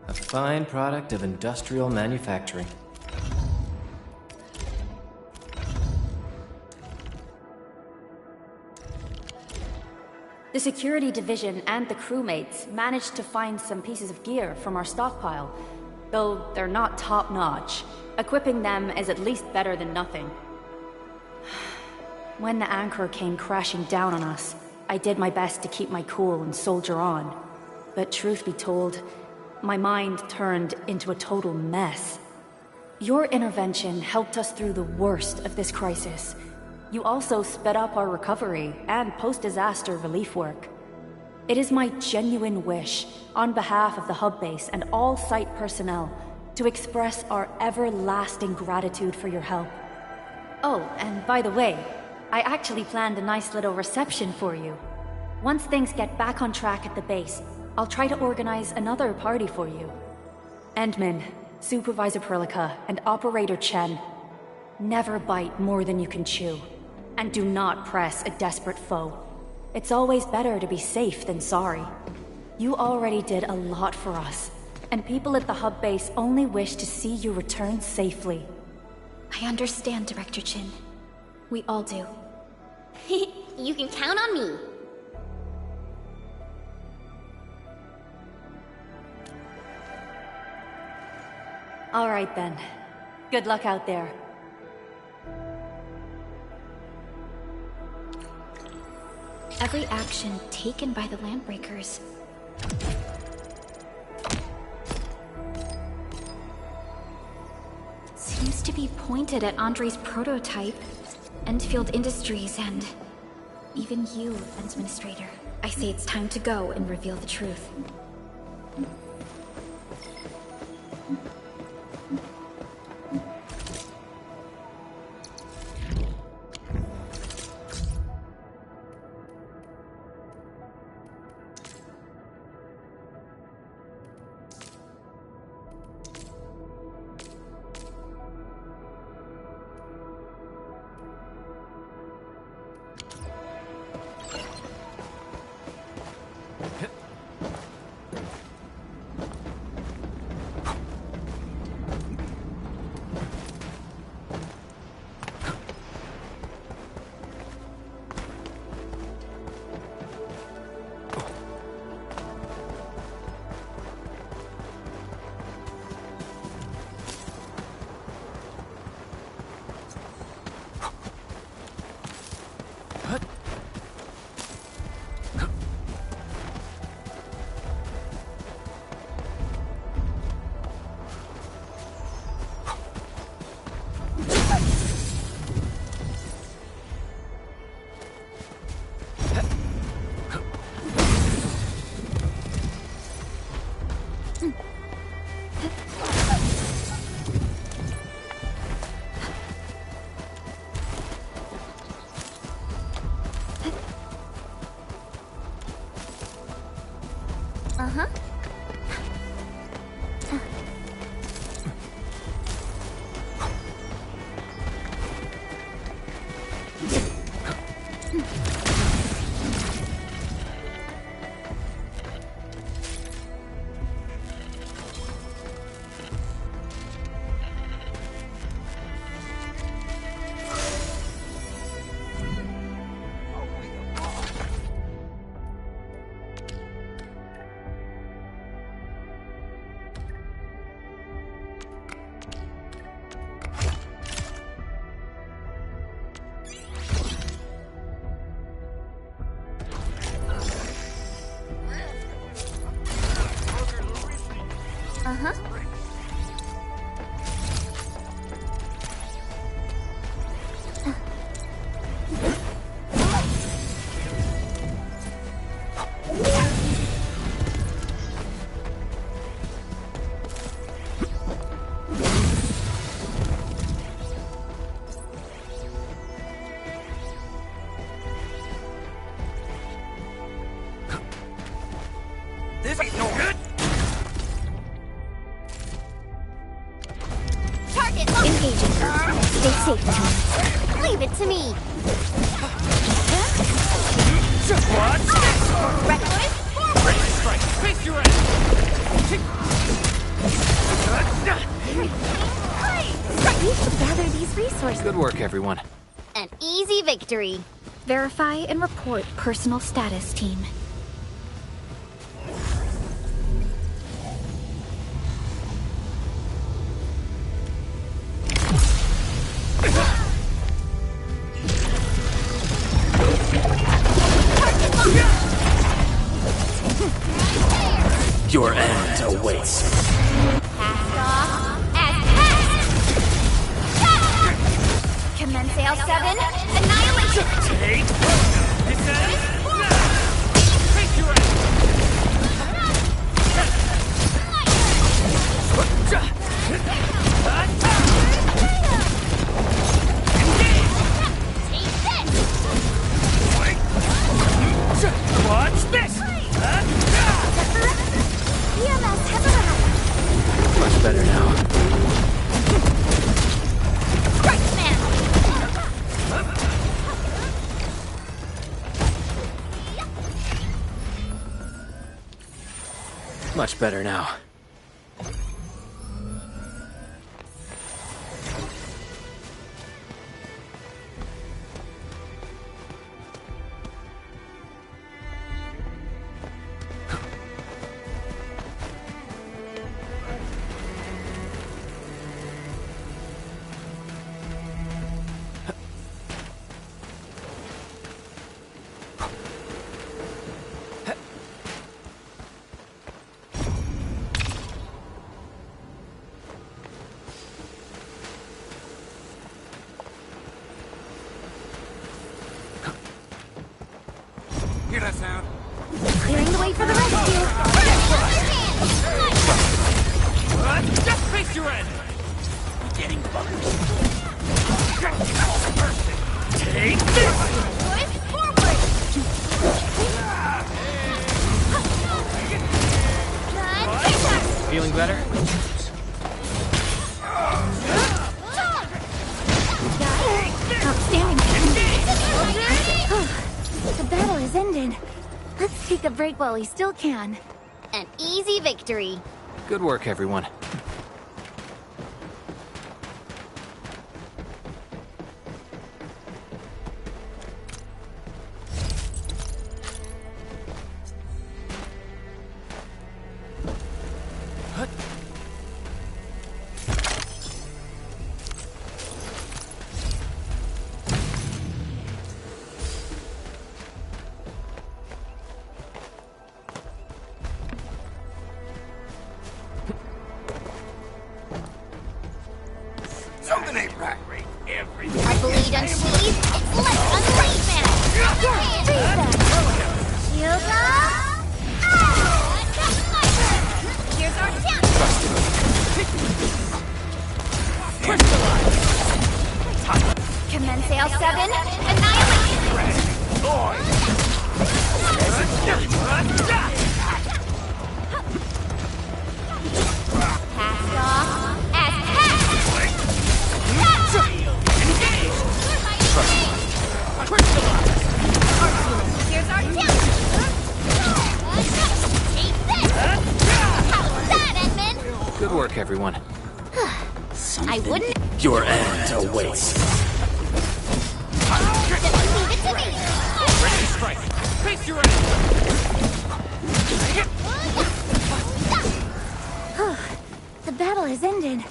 A fine product of industrial manufacturing. The security division and the crewmates managed to find some pieces of gear from our stockpile, though they're not top-notch. Equipping them is at least better than nothing. When the anchor came crashing down on us, I did my best to keep my cool and soldier on. But truth be told, my mind turned into a total mess. Your intervention helped us through the worst of this crisis. You also sped up our recovery and post-disaster relief work. It is my genuine wish, on behalf of the hub base and all site personnel, to express our everlasting gratitude for your help. Oh, and by the way, I actually planned a nice little reception for you. Once things get back on track at the base, I'll try to organize another party for you. Endman, Supervisor Perlica, and Operator Chen, never bite more than you can chew. And do not press a desperate foe. It's always better to be safe than sorry. You already did a lot for us, and people at the hub base only wish to see you return safely. I understand, Director Chin. We all do. You can count on me. All right then. Good luck out there. Every action taken by the Landbreakers seems to be pointed at Andre's prototype, Endfield Industries, and even you, Administrator. I say it's time to go and reveal the truth. Engaging. Stay safe, team. Leave it to me. Reckless forward! Ready to strike. Face your end! We should gather these resources. Good work, everyone. An easy victory. Verify and report personal status, team. Your end awaits. Cast off as cast. Commence L7. Annihilation. Take. Descend. Face your end! Watch this! EMS has arrived. Much better now. Right, man. Much better now. Hear that sound? Clearing the way for the rescue. Just face your end! Getting buggers. Take this! Push forward. Feeling better? Outstanding. The battle is ended. Let's take a break while we still can. An easy victory. Good work, everyone. Something ain't right. Everything. A bleed unsheathed. It's left unleashed, man. Shield up. Here's our chance. Commence L7. Annihilation. Cast off as here's our chance. Take this. How's that, Edmund? Good work, everyone. I wouldn't. Your end awaits. Just leave it to me. Ready to strike. Face your end! The battle is ended.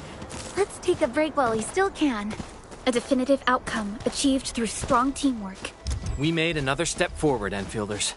Let's take a break while we still can. A definitive outcome achieved through strong teamwork. We made another step forward, Enfielders.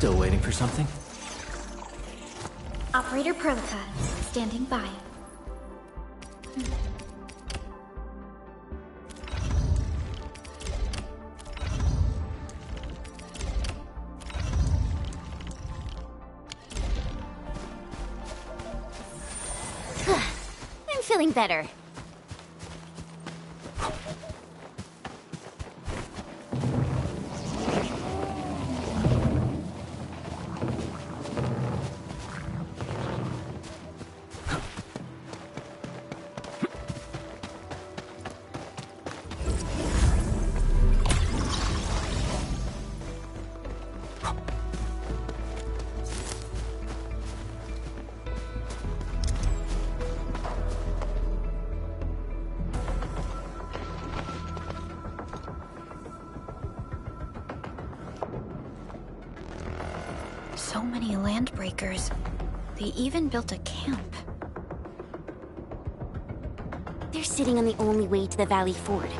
Still waiting for something? Operator Perlica, standing by. I'm I'm feeling better. So many landbreakers. They even built a camp. They're sitting on the only way to the Valley Ford.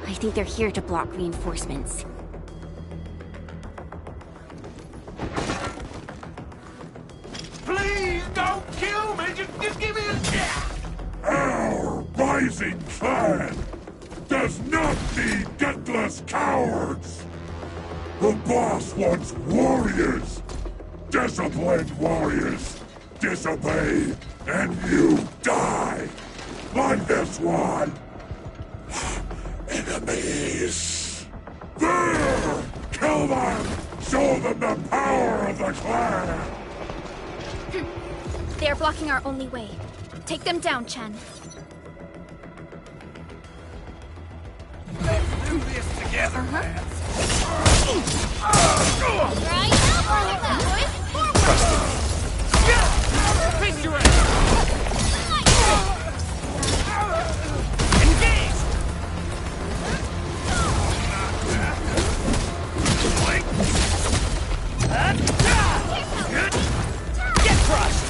I think they're here to block reinforcements. Please don't kill me. Just give me a shot. Our rising clan does not need gutless cowards. The boss wants warriors. Disciplined warriors. Disobey, and you die. Like this one. Enemies. There! Kill them! Show them the power of the clan! They are blocking our only way. Take them down, Chen. Let's do this together, man. Right now, boys! Forward! Face your ass! Engage! Get crushed!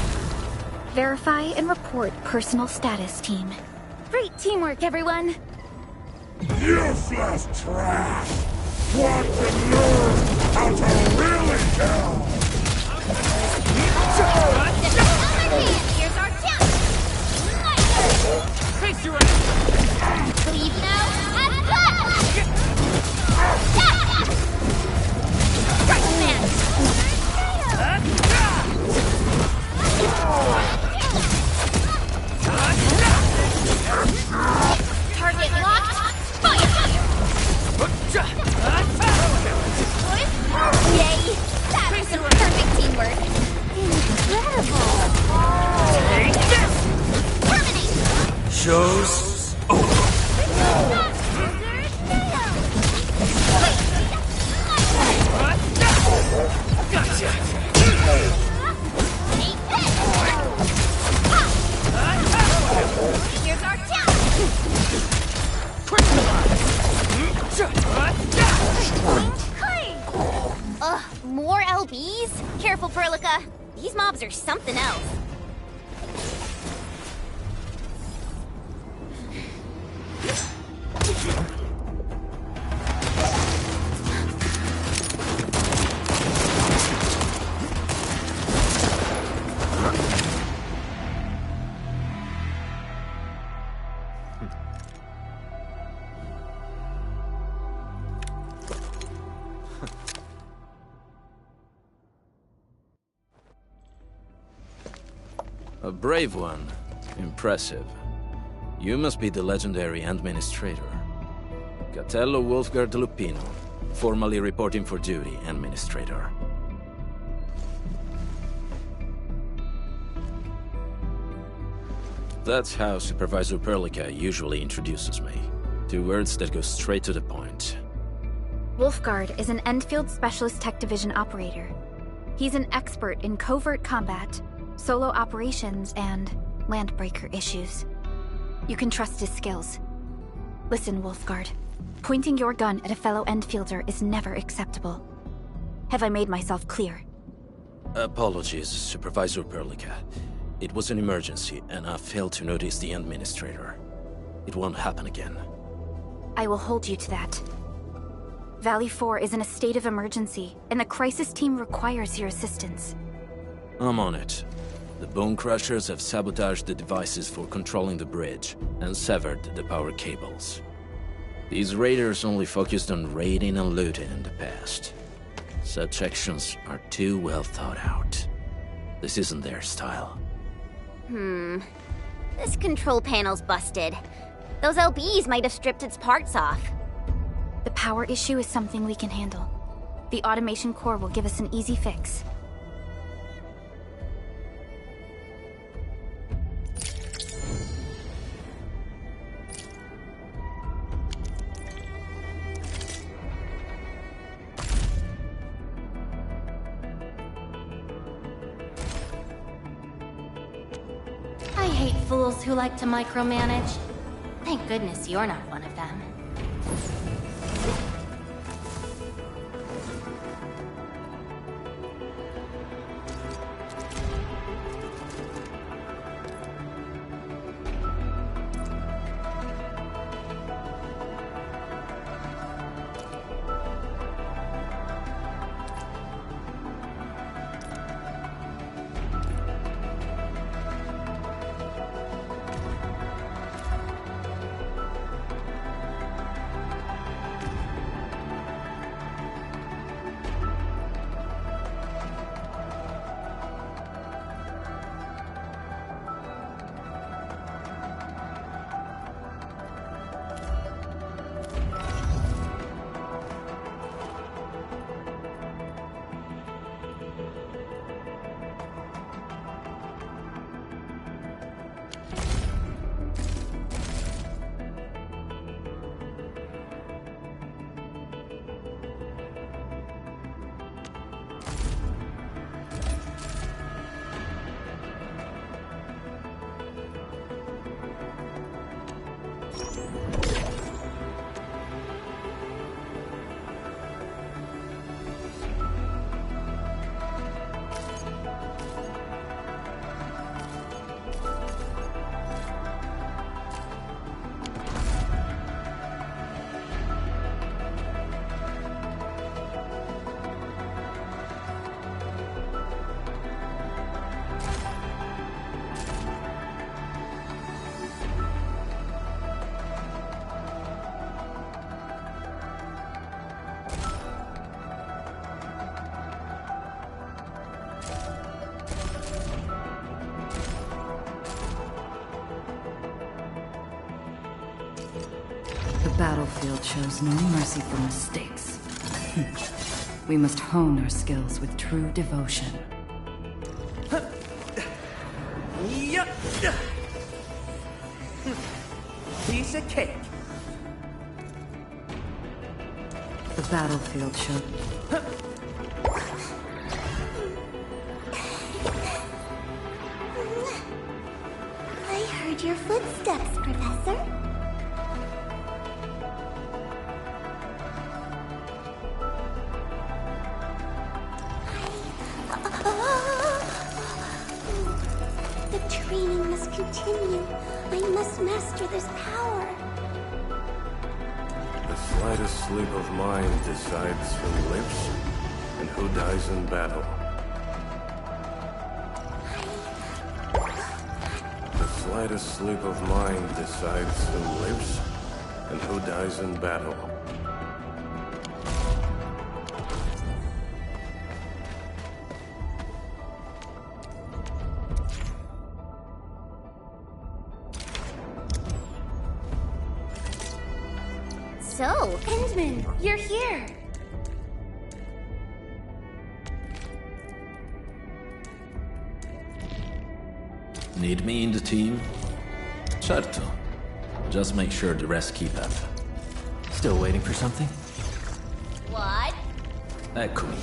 Verify and report personal status, team. Great teamwork, everyone! Useless trash! Want to learn how to really kill! Here's our chance! Face your ass! Leave now and cut! Right, man! Target locked! Fire! Yay! That was some perfect teamwork! Incredible! Take this! Terminate! Show's over. Gotcha! Take this! Here's our chance! Ugh, more LBs? Careful, Perlica. These mobs are something else. A brave one. Impressive. You must be the legendary Administrator. Catello Wolfgard Lupino, formally reporting for duty, Administrator. That's how Supervisor Perlica usually introduces me. 2 words that go straight to the point. Wolfgard is an Endfield Specialist Tech Division operator. He's an expert in covert combat, solo operations, and landbreaker issues. You can trust his skills. Listen, Wolfgard. Pointing your gun at a fellow Endfielder is never acceptable. Have I made myself clear? Apologies, Supervisor Perlica. It was an emergency, and I failed to notice the Administrator. It won't happen again. I will hold you to that. Valley 4 is in a state of emergency, and the crisis team requires your assistance. I'm on it. The Bone Crushers have sabotaged the devices for controlling the bridge, and severed the power cables. These raiders only focused on raiding and looting in the past. Such actions are too well thought out. This isn't their style. This control panel's busted. Those LBs might have stripped its parts off. The power issue is something we can handle. The automation core will give us an easy fix. I hate fools who like to micromanage. Thank goodness you're not one of them. The battlefield shows no mercy for mistakes. We must hone our skills with true devotion. Piece of cake. The battlefield shows... I heard your footsteps, Professor. The training must continue. I must master this power. The slightest slip of mind decides who lives and who dies in battle. The slightest slip of mind decides who lives and who dies in battle. So, Endman, you're here. Need me in the team? Certo. Just make sure the rest keep up. Still waiting for something? What? Eccomi.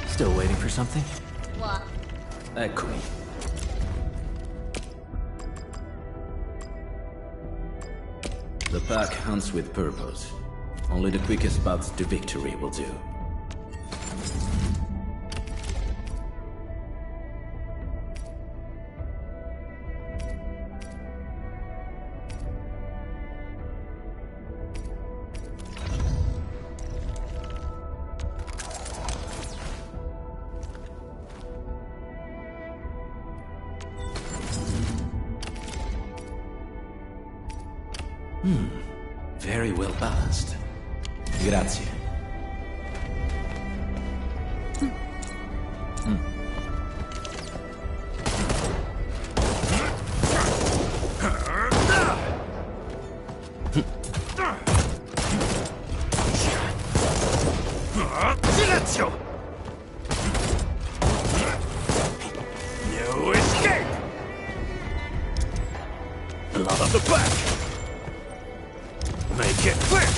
Still waiting for something? What? Eccomi. The pack hunts with purpose. Only the quickest path to victory will do. Very well balanced. Grazie. Silenzio! No escape! Blood on the back! Make it quick!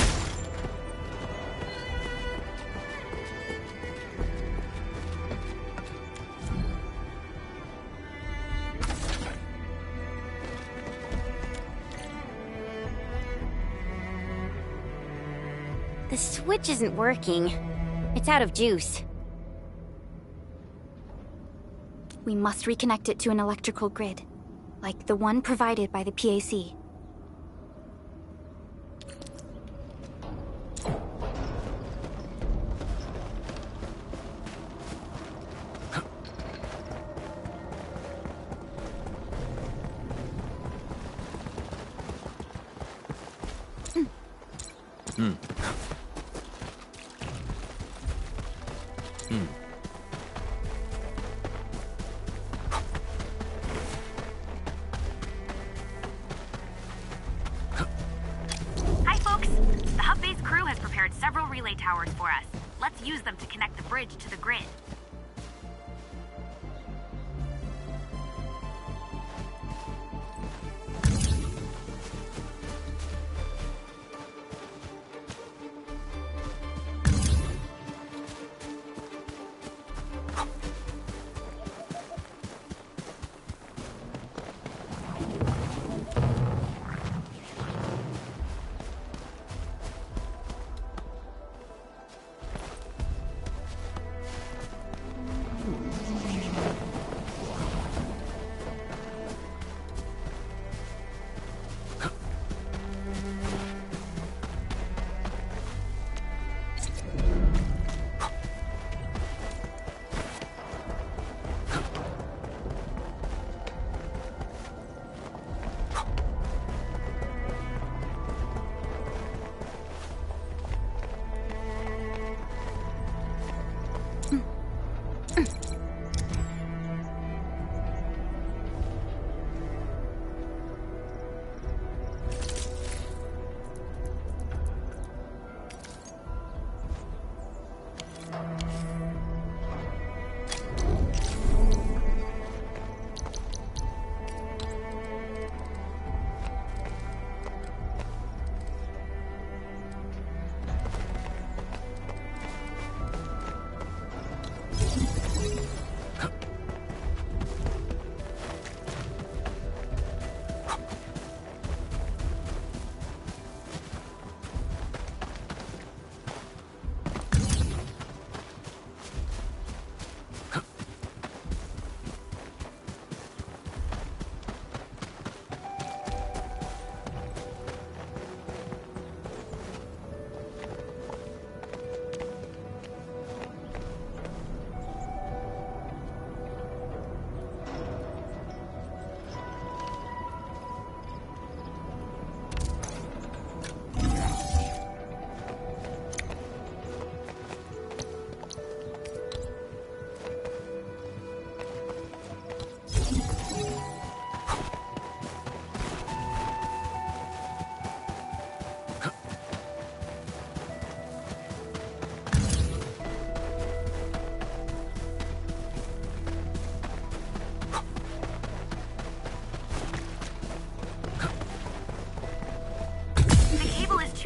The switch isn't working. It's out of juice. We must reconnect it to an electrical grid, like the one provided by the PAC. Hi, folks. The hub base crew has prepared several relay towers for us. Let's use them to connect the bridge to the grid.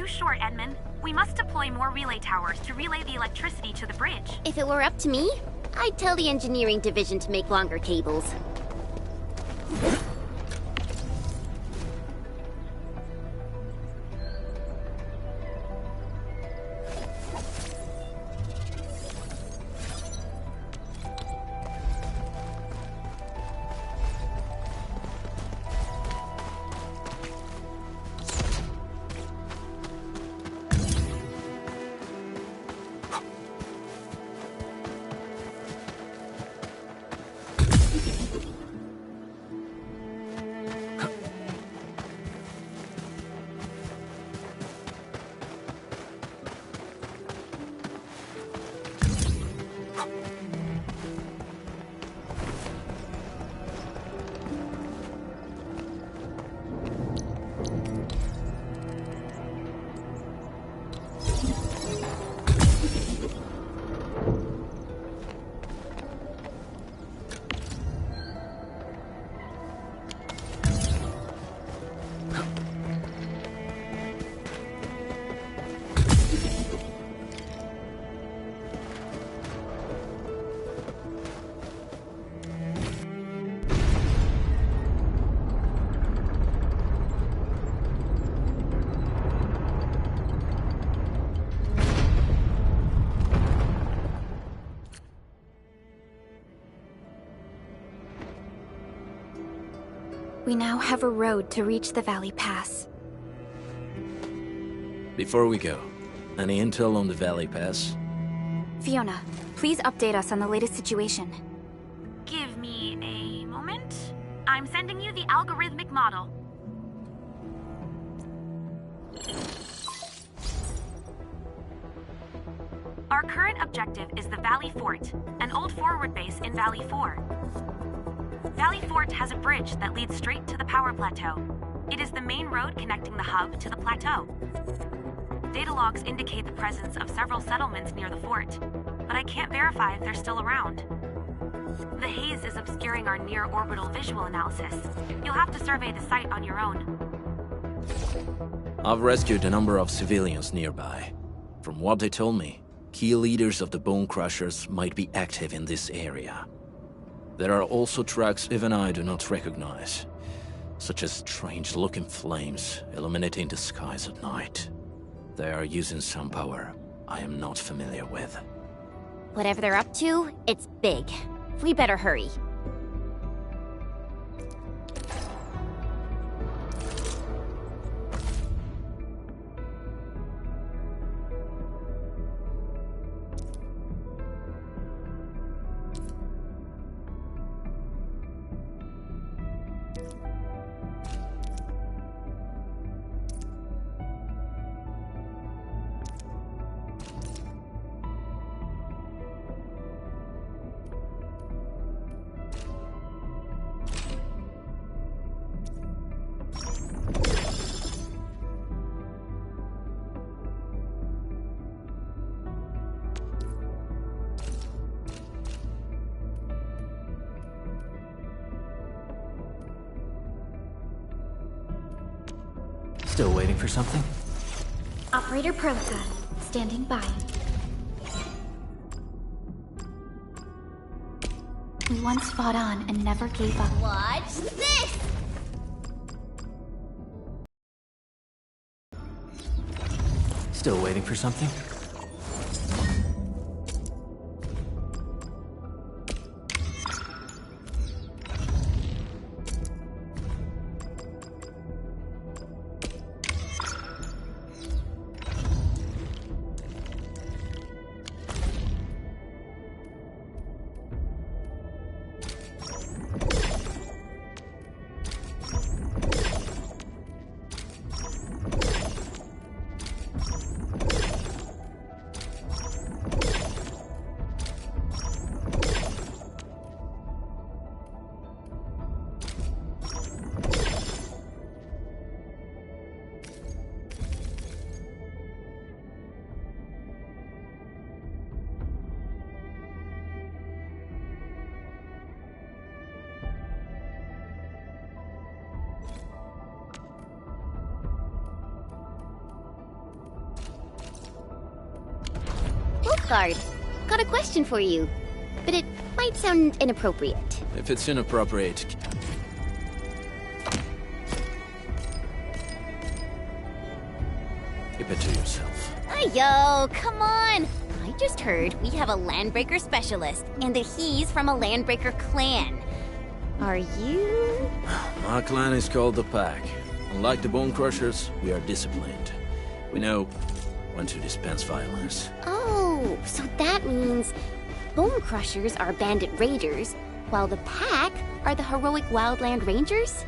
short, Edmund. We must deploy more relay towers to relay the electricity to the bridge. If it were up to me, I'd tell the engineering division to make longer cables. We now have a road to reach the Valley Pass. Before we go, any intel on the Valley Pass? Fiona, please update us on the latest situation. Give me a moment. I'm sending you the algorithmic model. Our current objective is the Valley Fort, an old forward base in Valley 4. Valley Fort has a bridge that leads straight to the power plateau. It is the main road connecting the hub to the plateau. Data logs indicate the presence of several settlements near the fort, but I can't verify if they're still around. The haze is obscuring our near-orbital visual analysis. You'll have to survey the site on your own. I've rescued a number of civilians nearby. From what they told me, key leaders of the Bone Crushers might be active in this area. There are also tracks even I do not recognize, such as strange-looking flames illuminating the skies at night. They are using some power I am not familiar with. Whatever they're up to, it's big. We better hurry. Still waiting for something? Operator Prota, standing by. We once fought on and never gave up. Watch this! Still waiting for something? Guard, got a question for you, but it might sound inappropriate. If it's inappropriate... keep it to yourself. Yo, come on! I just heard we have a Landbreaker specialist, and that he's from a Landbreaker clan. Are you? My clan is called the Pack. Unlike the Bone Crushers, we are disciplined. We know when to dispense violence. Oh, so that means Bone Crushers are bandit raiders, while the Pack are the heroic wildland rangers?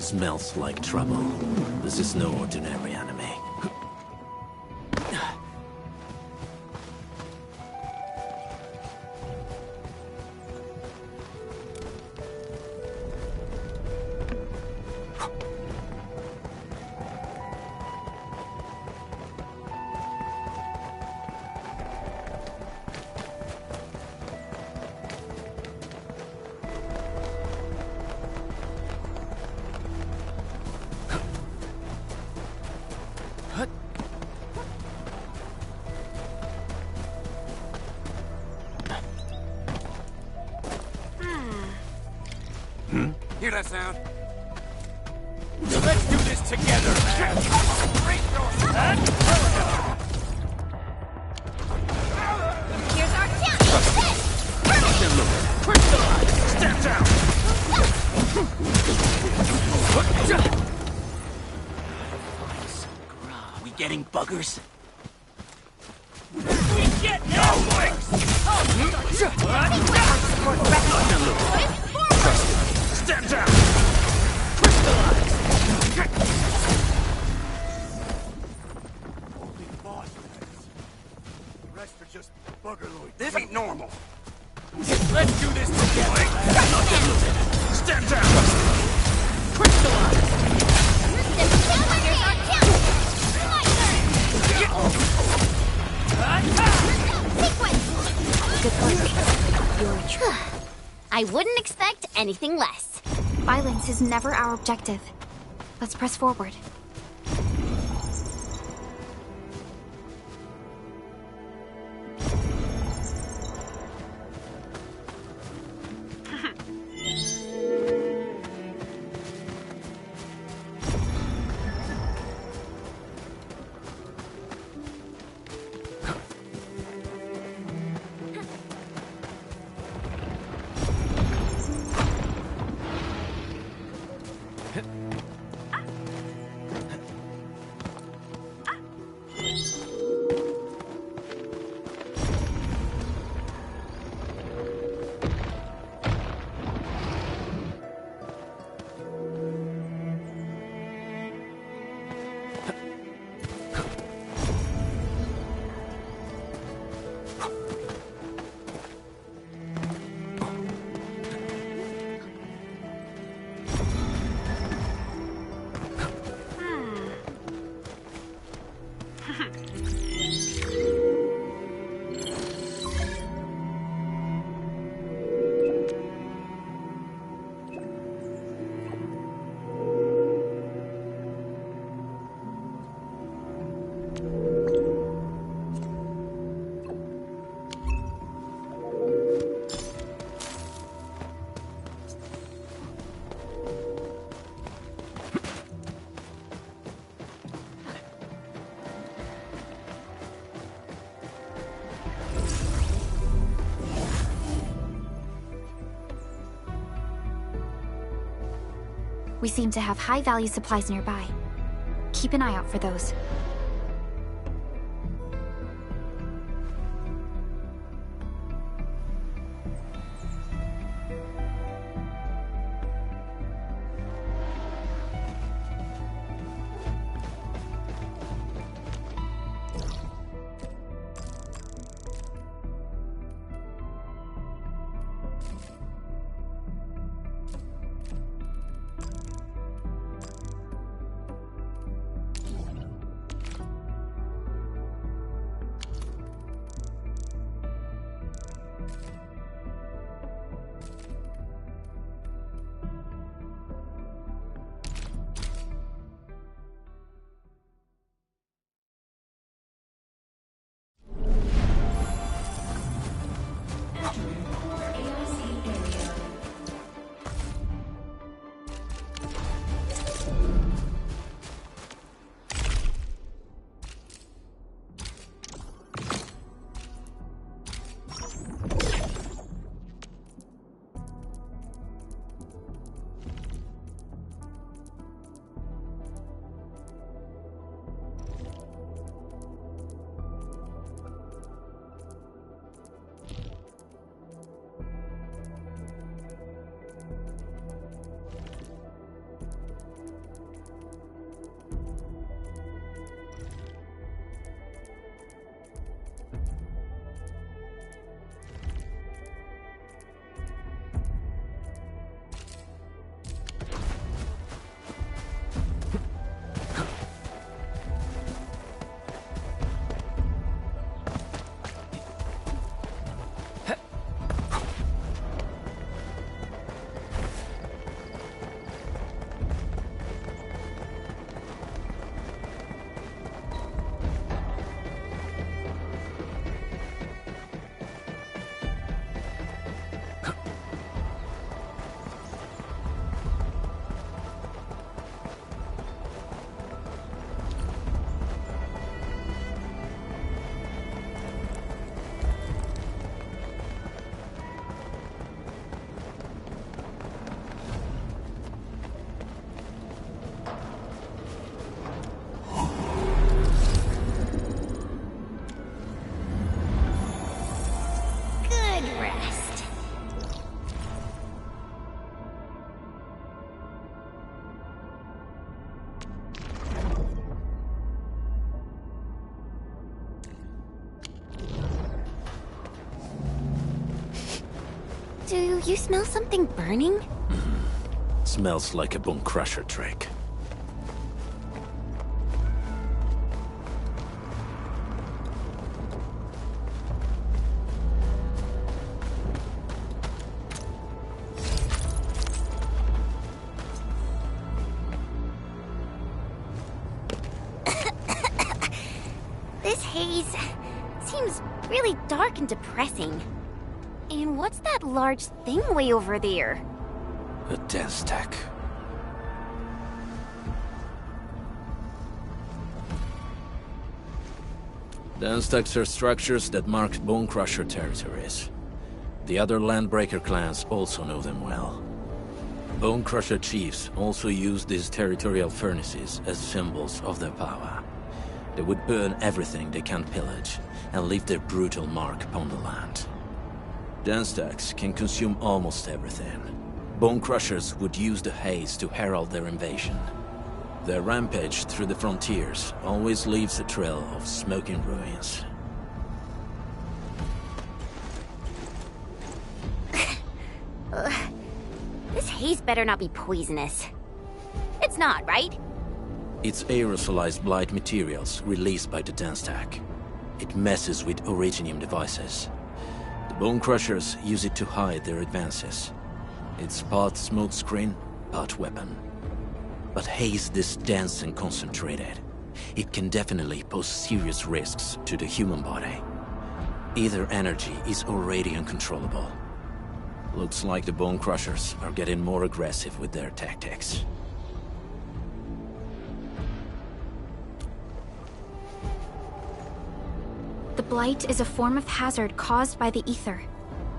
Smells like trouble. This is no ordinary enemy. Hear that sound? Let's do this together, man! Break your head! Here's our chance! Crystallize! Stand down! We getting buggers? We get no wings! Stand down! Crystallize! Only boss heads. The rest are just buggerloid. This ain't normal. Let's do this together. Stand down! Crystallize! Good work. You're true. I wouldn't expect anything less. Violence is never our objective. Let's press forward. We seem to have high-value supplies nearby. Keep an eye out for those. and rest. Do you smell something burning? Smells like a bone crusher trick. This haze seems really dark and depressing. And what's that large thing way over there? A dense tech. Dense techs are structures that mark Bone Crusher territories. The other Landbreaker clans also know them well. Bone Crusher chiefs also use these territorial furnaces as symbols of their power. They would burn everything they can't pillage, and leave their brutal mark upon the land. Dense techs can consume almost everything. Bone Crushers would use the haze to herald their invasion. Their rampage through the frontiers always leaves a trail of smoking ruins. This haze better not be poisonous. It's not, right? It's aerosolized blight materials released by the dense tech. It messes with Originium devices. The Bone Crushers use it to hide their advances. It's part smokescreen, part weapon. But haze this dense and concentrated. It can definitely pose serious risks to the human body. Either energy is already uncontrollable. Looks like the Bone Crushers are getting more aggressive with their tactics. The blight is a form of hazard caused by the ether.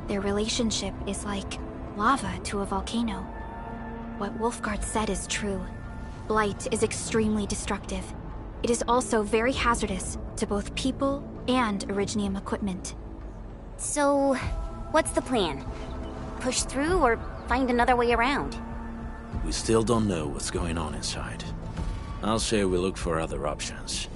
Their relationship is like lava to a volcano. What Wolfguard said is true. Blight is extremely destructive. It is also very hazardous to both people and Originium equipment. So, what's the plan? Push through or find another way around? We still don't know what's going on inside. I'll say we look for other options.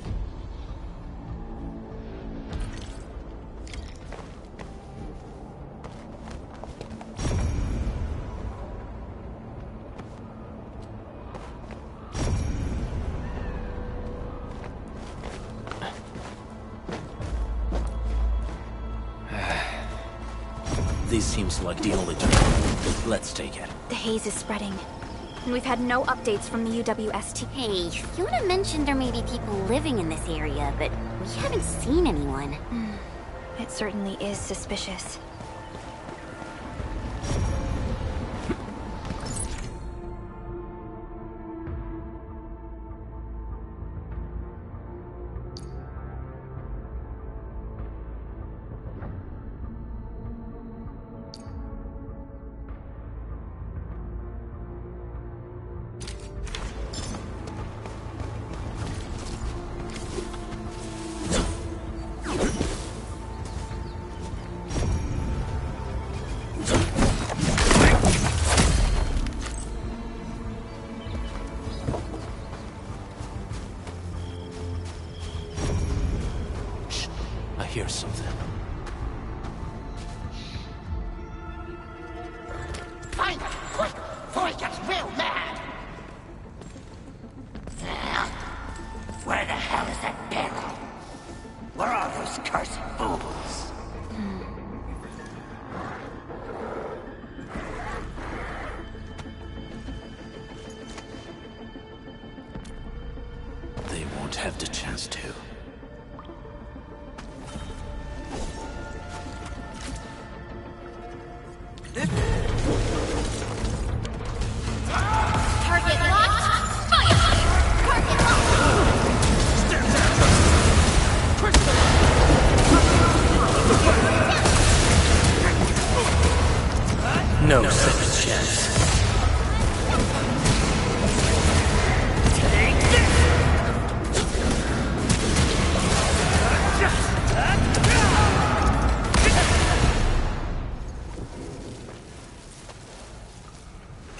This seems like the only turn. Let's take it. The haze is spreading, and we've had no updates from the UWST. Hey, Fiona mentioned there may be people living in this area, but we haven't seen anyone. It certainly is suspicious. Hear something. Find it! Quick! Before he gets real mad! Where the hell is that barrel? Where are those cursed fools? They won't have the chance to. Target locked! Fire! Target locked! Stand down! No second chance.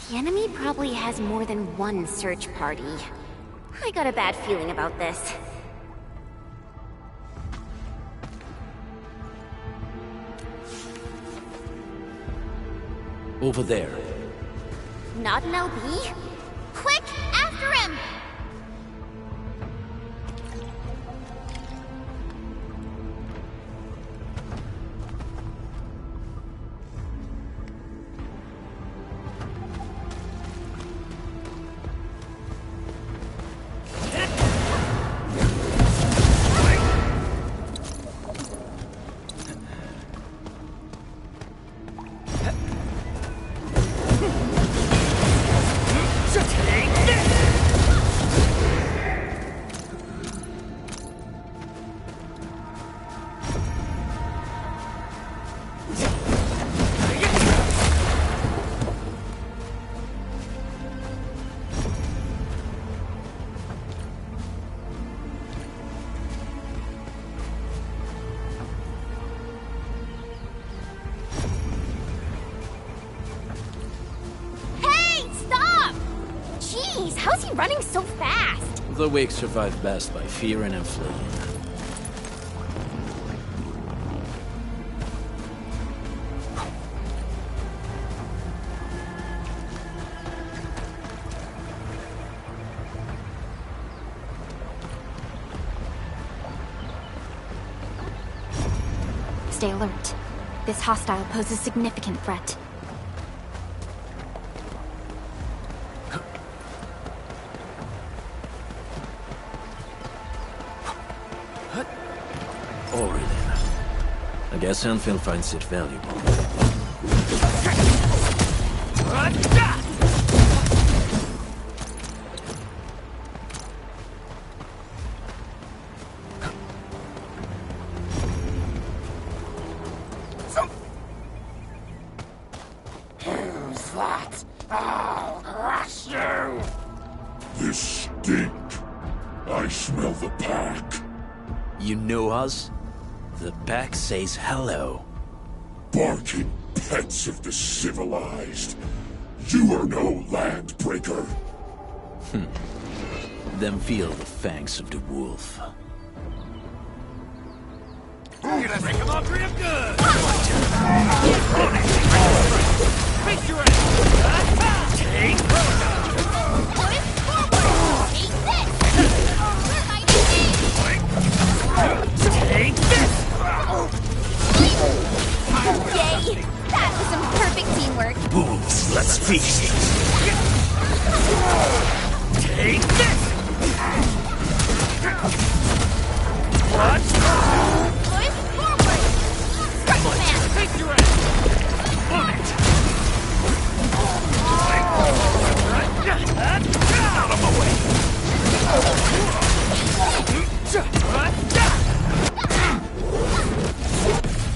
The enemy probably has more than one search party. I got a bad feeling about this. Over there. Not an LB? Quick, after him! How's he running so fast? The weak survive best by fearing and fleeing. Stay alert. This hostile poses significant threat. I guess Endfield finds it valuable. Who's that? I'll crush you! This stink. I smell the pack. You know us? The pack says hello. Barking pets of the civilized. You are no landbreaker. Then feel the fangs of the wolf. You're gonna break him off real good! Face your ass! Take Take this! Yay! That was some perfect teamwork! Bulls, let's feast! Take this! What? Push forward! Strike command! Face your ass! On it! Out of my way!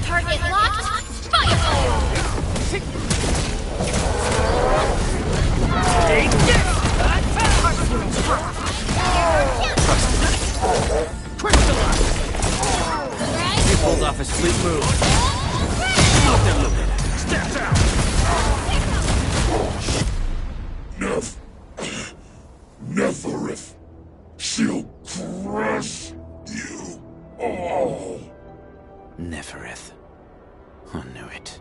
Target locked! Fire! Take this! He pulled off a sweet move. Step down! Neferith. She'll crush you all. Neferith. I knew it.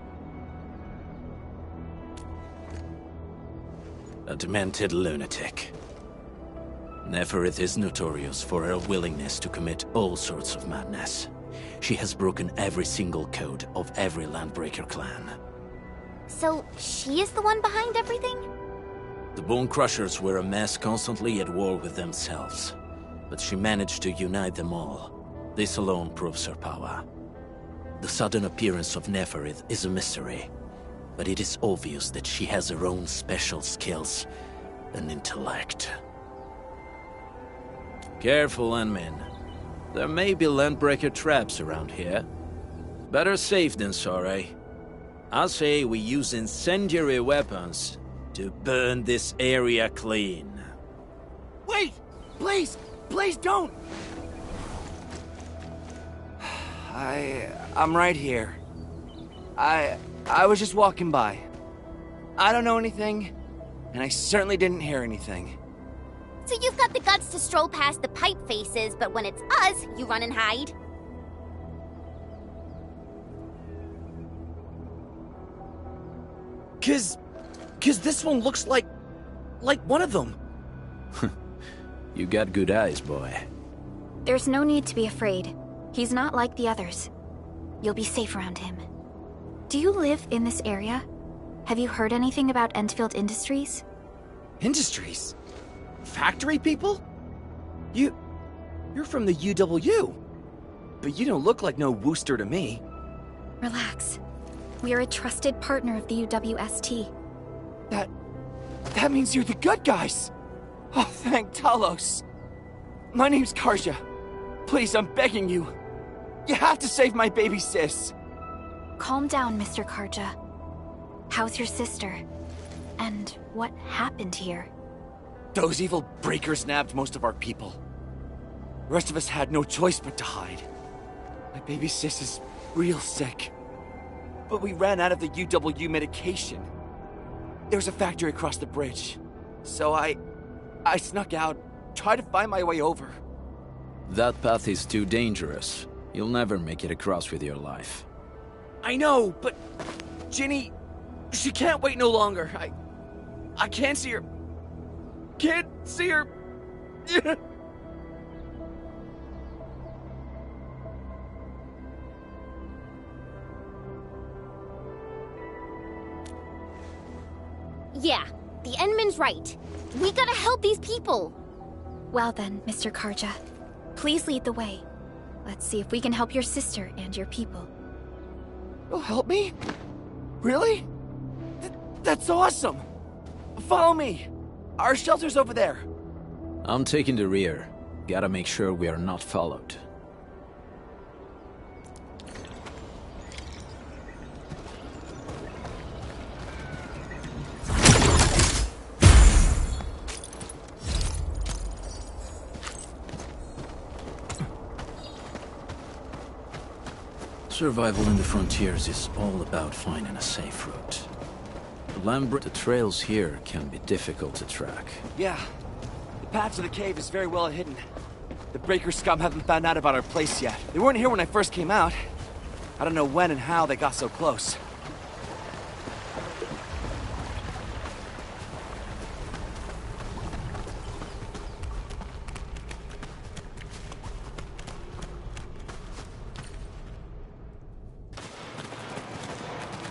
A demented lunatic. Neferith is notorious for her willingness to commit all sorts of madness. She has broken every single code of every Landbreaker clan. So, she is the one behind everything? The Bone Crushers were a mess constantly at war with themselves, but she managed to unite them all. This alone proves her power. The sudden appearance of Neferith is a mystery, but it is obvious that she has her own special skills and intellect. Careful, Endmin. There may be Landbreaker traps around here. Better safe than sorry. I say we use incendiary weapons to burn this area clean. Wait! Please! Please don't! I'm right here. I was just walking by. I don't know anything. and I certainly didn't hear anything. So you've got the guts to stroll past the pipe faces, but when it's us, you run and hide? Cause this one looks like one of them. You got good eyes, boy. There's no need to be afraid. He's not like the others. You'll be safe around him. Do you live in this area? Have you heard anything about Endfield Industries? Industries? Factory people? You're from the UW. But you don't look like no Wooster to me. Relax. We are a trusted partner of the UWST. That means you're the good guys. Oh, thank Talos. My name's Karja. Please, I'm begging you. You have to save my baby sis. Calm down, Mr. Karja. How's your sister? And what happened here? Those evil breakers nabbed most of our people. The rest of us had no choice but to hide. My baby sis is real sick. But we ran out of the UW medication. There was a factory across the bridge. So I snuck out, tried to find my way over. That path is too dangerous. You'll never make it across with your life. I know, but Ginny, she can't wait no longer. I can't see her. Can't see her. Yeah, the Endman's right. We gotta help these people. Well then, Mr. Karja, please lead the way. Let's see if we can help your sister and your people. You'll help me? Really? That's awesome! Follow me! Our shelter's over there. I'm taking the rear. Gotta make sure we are not followed. Survival in the frontiers is all about finding a safe route. The trails here can be difficult to track. Yeah. The path to the cave is very well hidden. The Breaker scum haven't found out about our place yet. They weren't here when I first came out. I don't know when and how they got so close.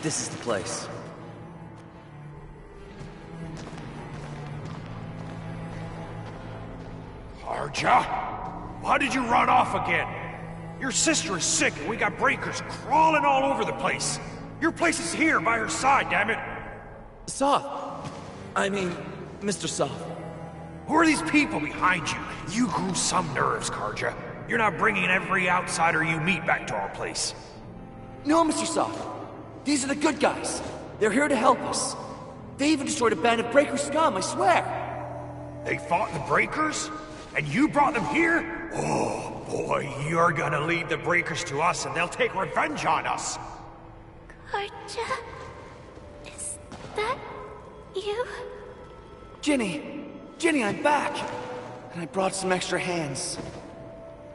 This is the place. Karja? Why did you run off again? Your sister is sick and we got breakers crawling all over the place. Your place is here by her side, damn it. Soth. I mean, Mr. Soth. Who are these people behind you? You grew some nerves, Karja. You're not bringing every outsider you meet back to our place. No, Mr. Soth. These are the good guys. They're here to help us. They even destroyed a band of Breaker scum, I swear. They fought the Breakers? And you brought them here? Oh, boy, you're gonna lead the Breakers to us and they'll take revenge on us. Karja? Is that you? Ginny, I'm back. And I brought some extra hands.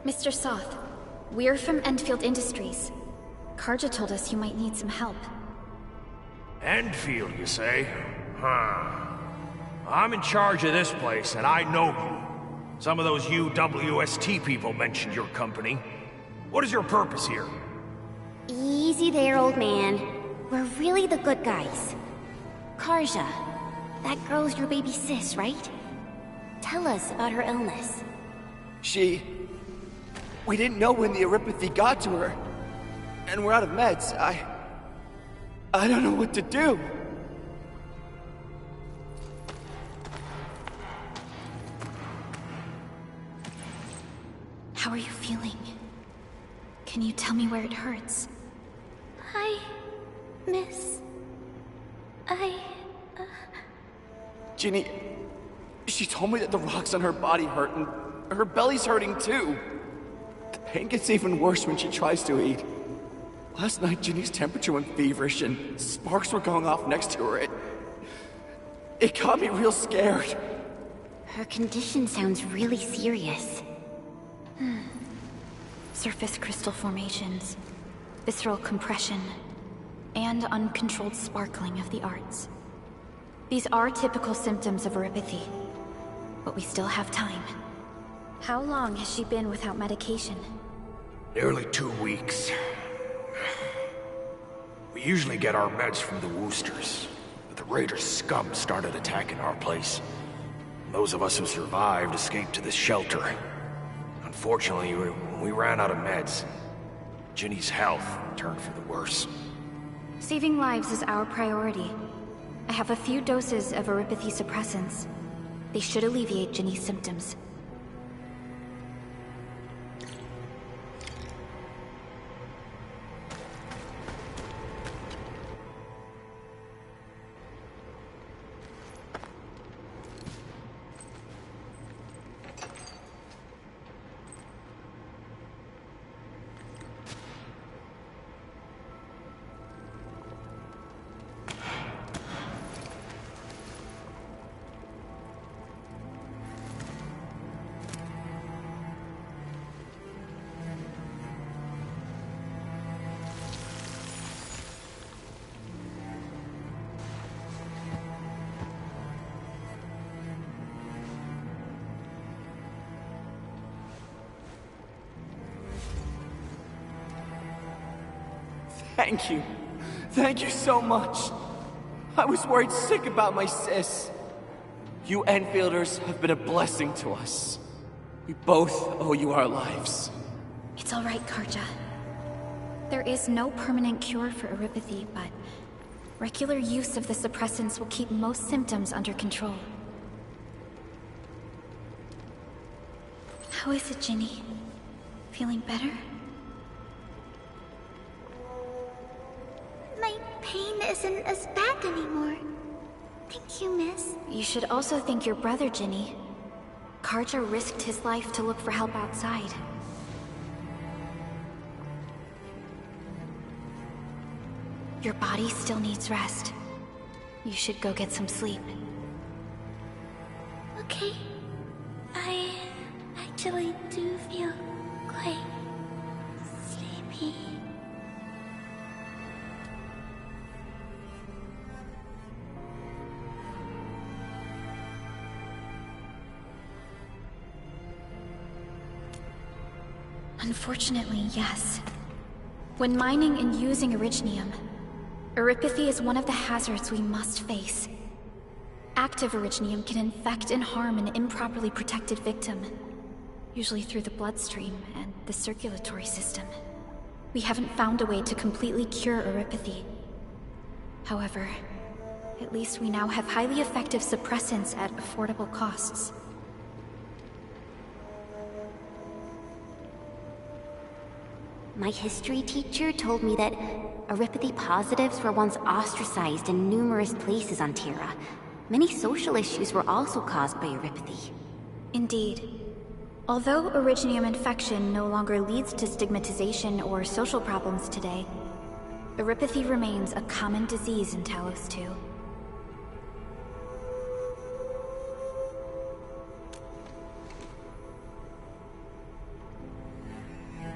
Mr. Soth, we're from Endfield Industries. Karja told us you might need some help. Endfield, you say? Huh. I'm in charge of this place, and I know you. Some of those UWST people mentioned your company. What is your purpose here? Easy there, old man. We're really the good guys. Karja, that girl's your baby sis, right? Tell us about her illness. We didn't know when the arithmetic got to her. And we're out of meds. I don't know what to do. How are you feeling? Can you tell me where it hurts? Hi, miss. Ginny, she told me that the rocks on her body hurt and her belly's hurting too. The pain gets even worse when she tries to eat. Last night, Ginny's temperature went feverish and sparks were going off next to her. It got me real scared. Her condition sounds really serious. Surface crystal formations, visceral compression, and uncontrolled sparkling of the arts. These are typical symptoms of erypathy, but we still have time. How long has she been without medication? Nearly 2 weeks. We usually get our meds from the Woosters, but the Raiders' scum started attacking our place. Those of us who survived escaped to this shelter. Unfortunately, we ran out of meds. Ginny's health turned for the worse. Saving lives is our priority. I have a few doses of erypathy suppressants. They should alleviate Ginny's symptoms. Thank you. Thank you so much. I was worried sick about my sis. You Enfielders have been a blessing to us. We both owe you our lives. It's all right, Karja. There is no permanent cure for erypathy, but regular use of the suppressants will keep most symptoms under control. How is it, Ginny? Feeling better? My pain isn't as bad anymore. Thank you, miss. You should also thank your brother, Ginny. Karja risked his life to look for help outside. Your body still needs rest. You should go get some sleep. Okay. I actually do feel quite sleepy. Unfortunately, yes. When mining and using Originium, erypathy is one of the hazards we must face. Active Originium can infect and harm an improperly protected victim, usually through the bloodstream and the circulatory system. We haven't found a way to completely cure erypathy. However, at least we now have highly effective suppressants at affordable costs. My history teacher told me that erypathy positives were once ostracized in numerous places on Terra. Many social issues were also caused by erypathy. Indeed. Although Originium infection no longer leads to stigmatization or social problems today, erypathy remains a common disease in Talos 2.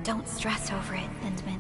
Don't stress over it, Endman.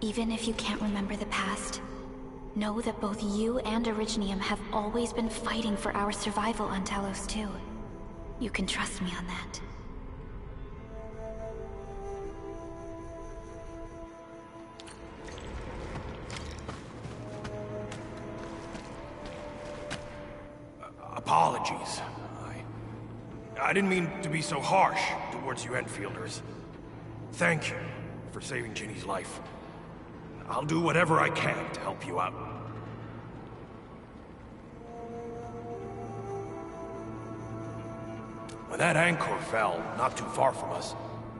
Even if you can't remember the past, know that both you and Originium have always been fighting for our survival on Talos too. You can trust me on that. Apologies. I didn't mean to be so harsh towards you Enfielders. Thank you for saving Ginny's life. I'll do whatever I can to help you out. When that anchor fell not too far from us,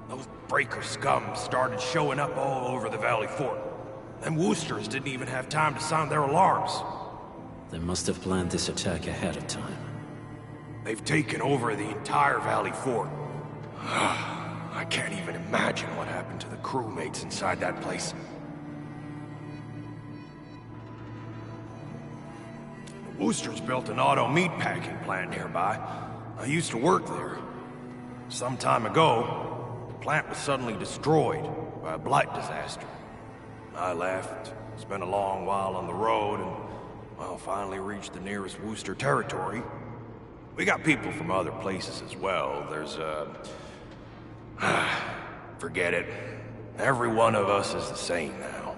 those breaker scum started showing up all over the Valley Fort. Them Woosters didn't even have time to sound their alarms. They must have planned this attack ahead of time. They've taken over the entire Valley Fort. I can't even imagine what happened to the crewmates inside that place. The Woosters built an auto meatpacking plant nearby. I used to work there. Some time ago, the plant was suddenly destroyed by a blight disaster. I left, spent a long while on the road, and, well, finally reached the nearest Wooster territory. We got people from other places as well. There's, forget it. Every one of us is the same now.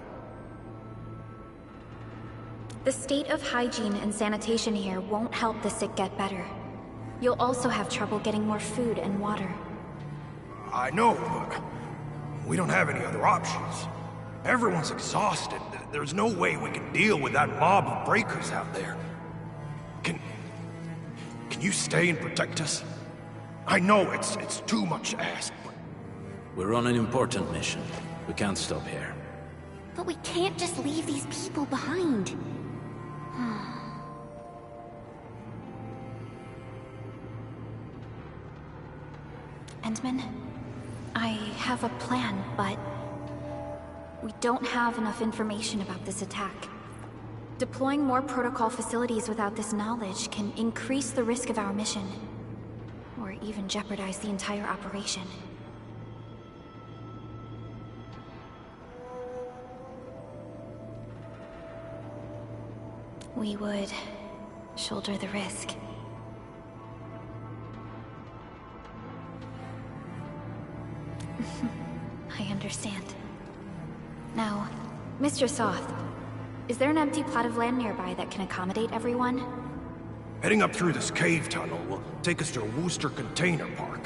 The state of hygiene and sanitation here won't help the sick get better. You'll also have trouble getting more food and water. I know, but we don't have any other options. Everyone's exhausted. There's no way we can deal with that mob of breakers out there. Can you stay and protect us? I know it's too much to ask, but... We're on an important mission. We can't stop here. But we can't just leave these people behind. Endman, I have a plan, but we don't have enough information about this attack. Deploying more protocol facilities without this knowledge can increase the risk of our mission, or even jeopardize the entire operation. We would shoulder the risk. I understand. Now, Mr. Soth, is there an empty plot of land nearby that can accommodate everyone? Heading up through this cave tunnel will take us to a Wooster container park.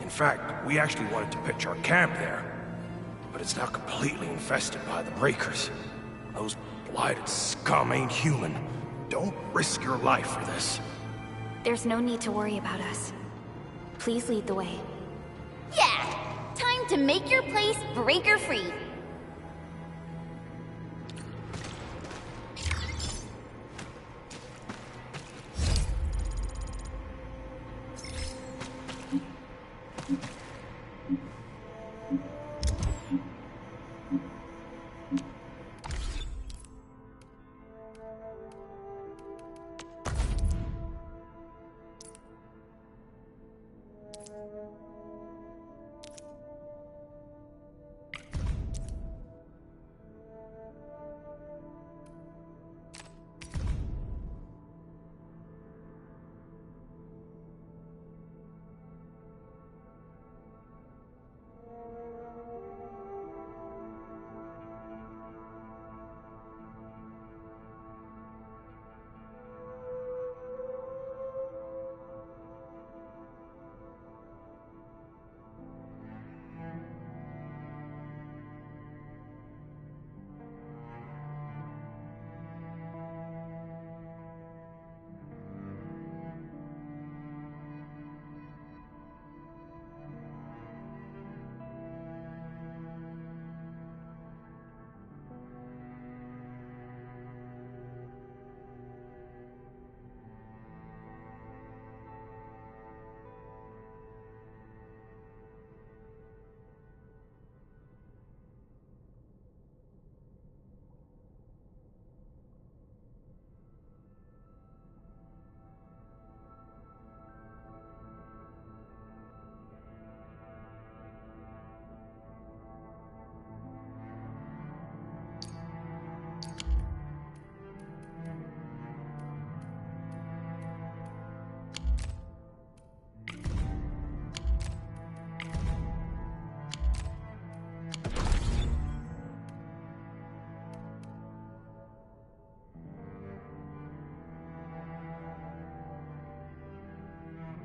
In fact, we actually wanted to pitch our camp there. But it's now completely infested by the breakers. Those blighted scum ain't human. Don't risk your life for this. There's no need to worry about us. Please lead the way. Yeah! Time to make your place breaker-free.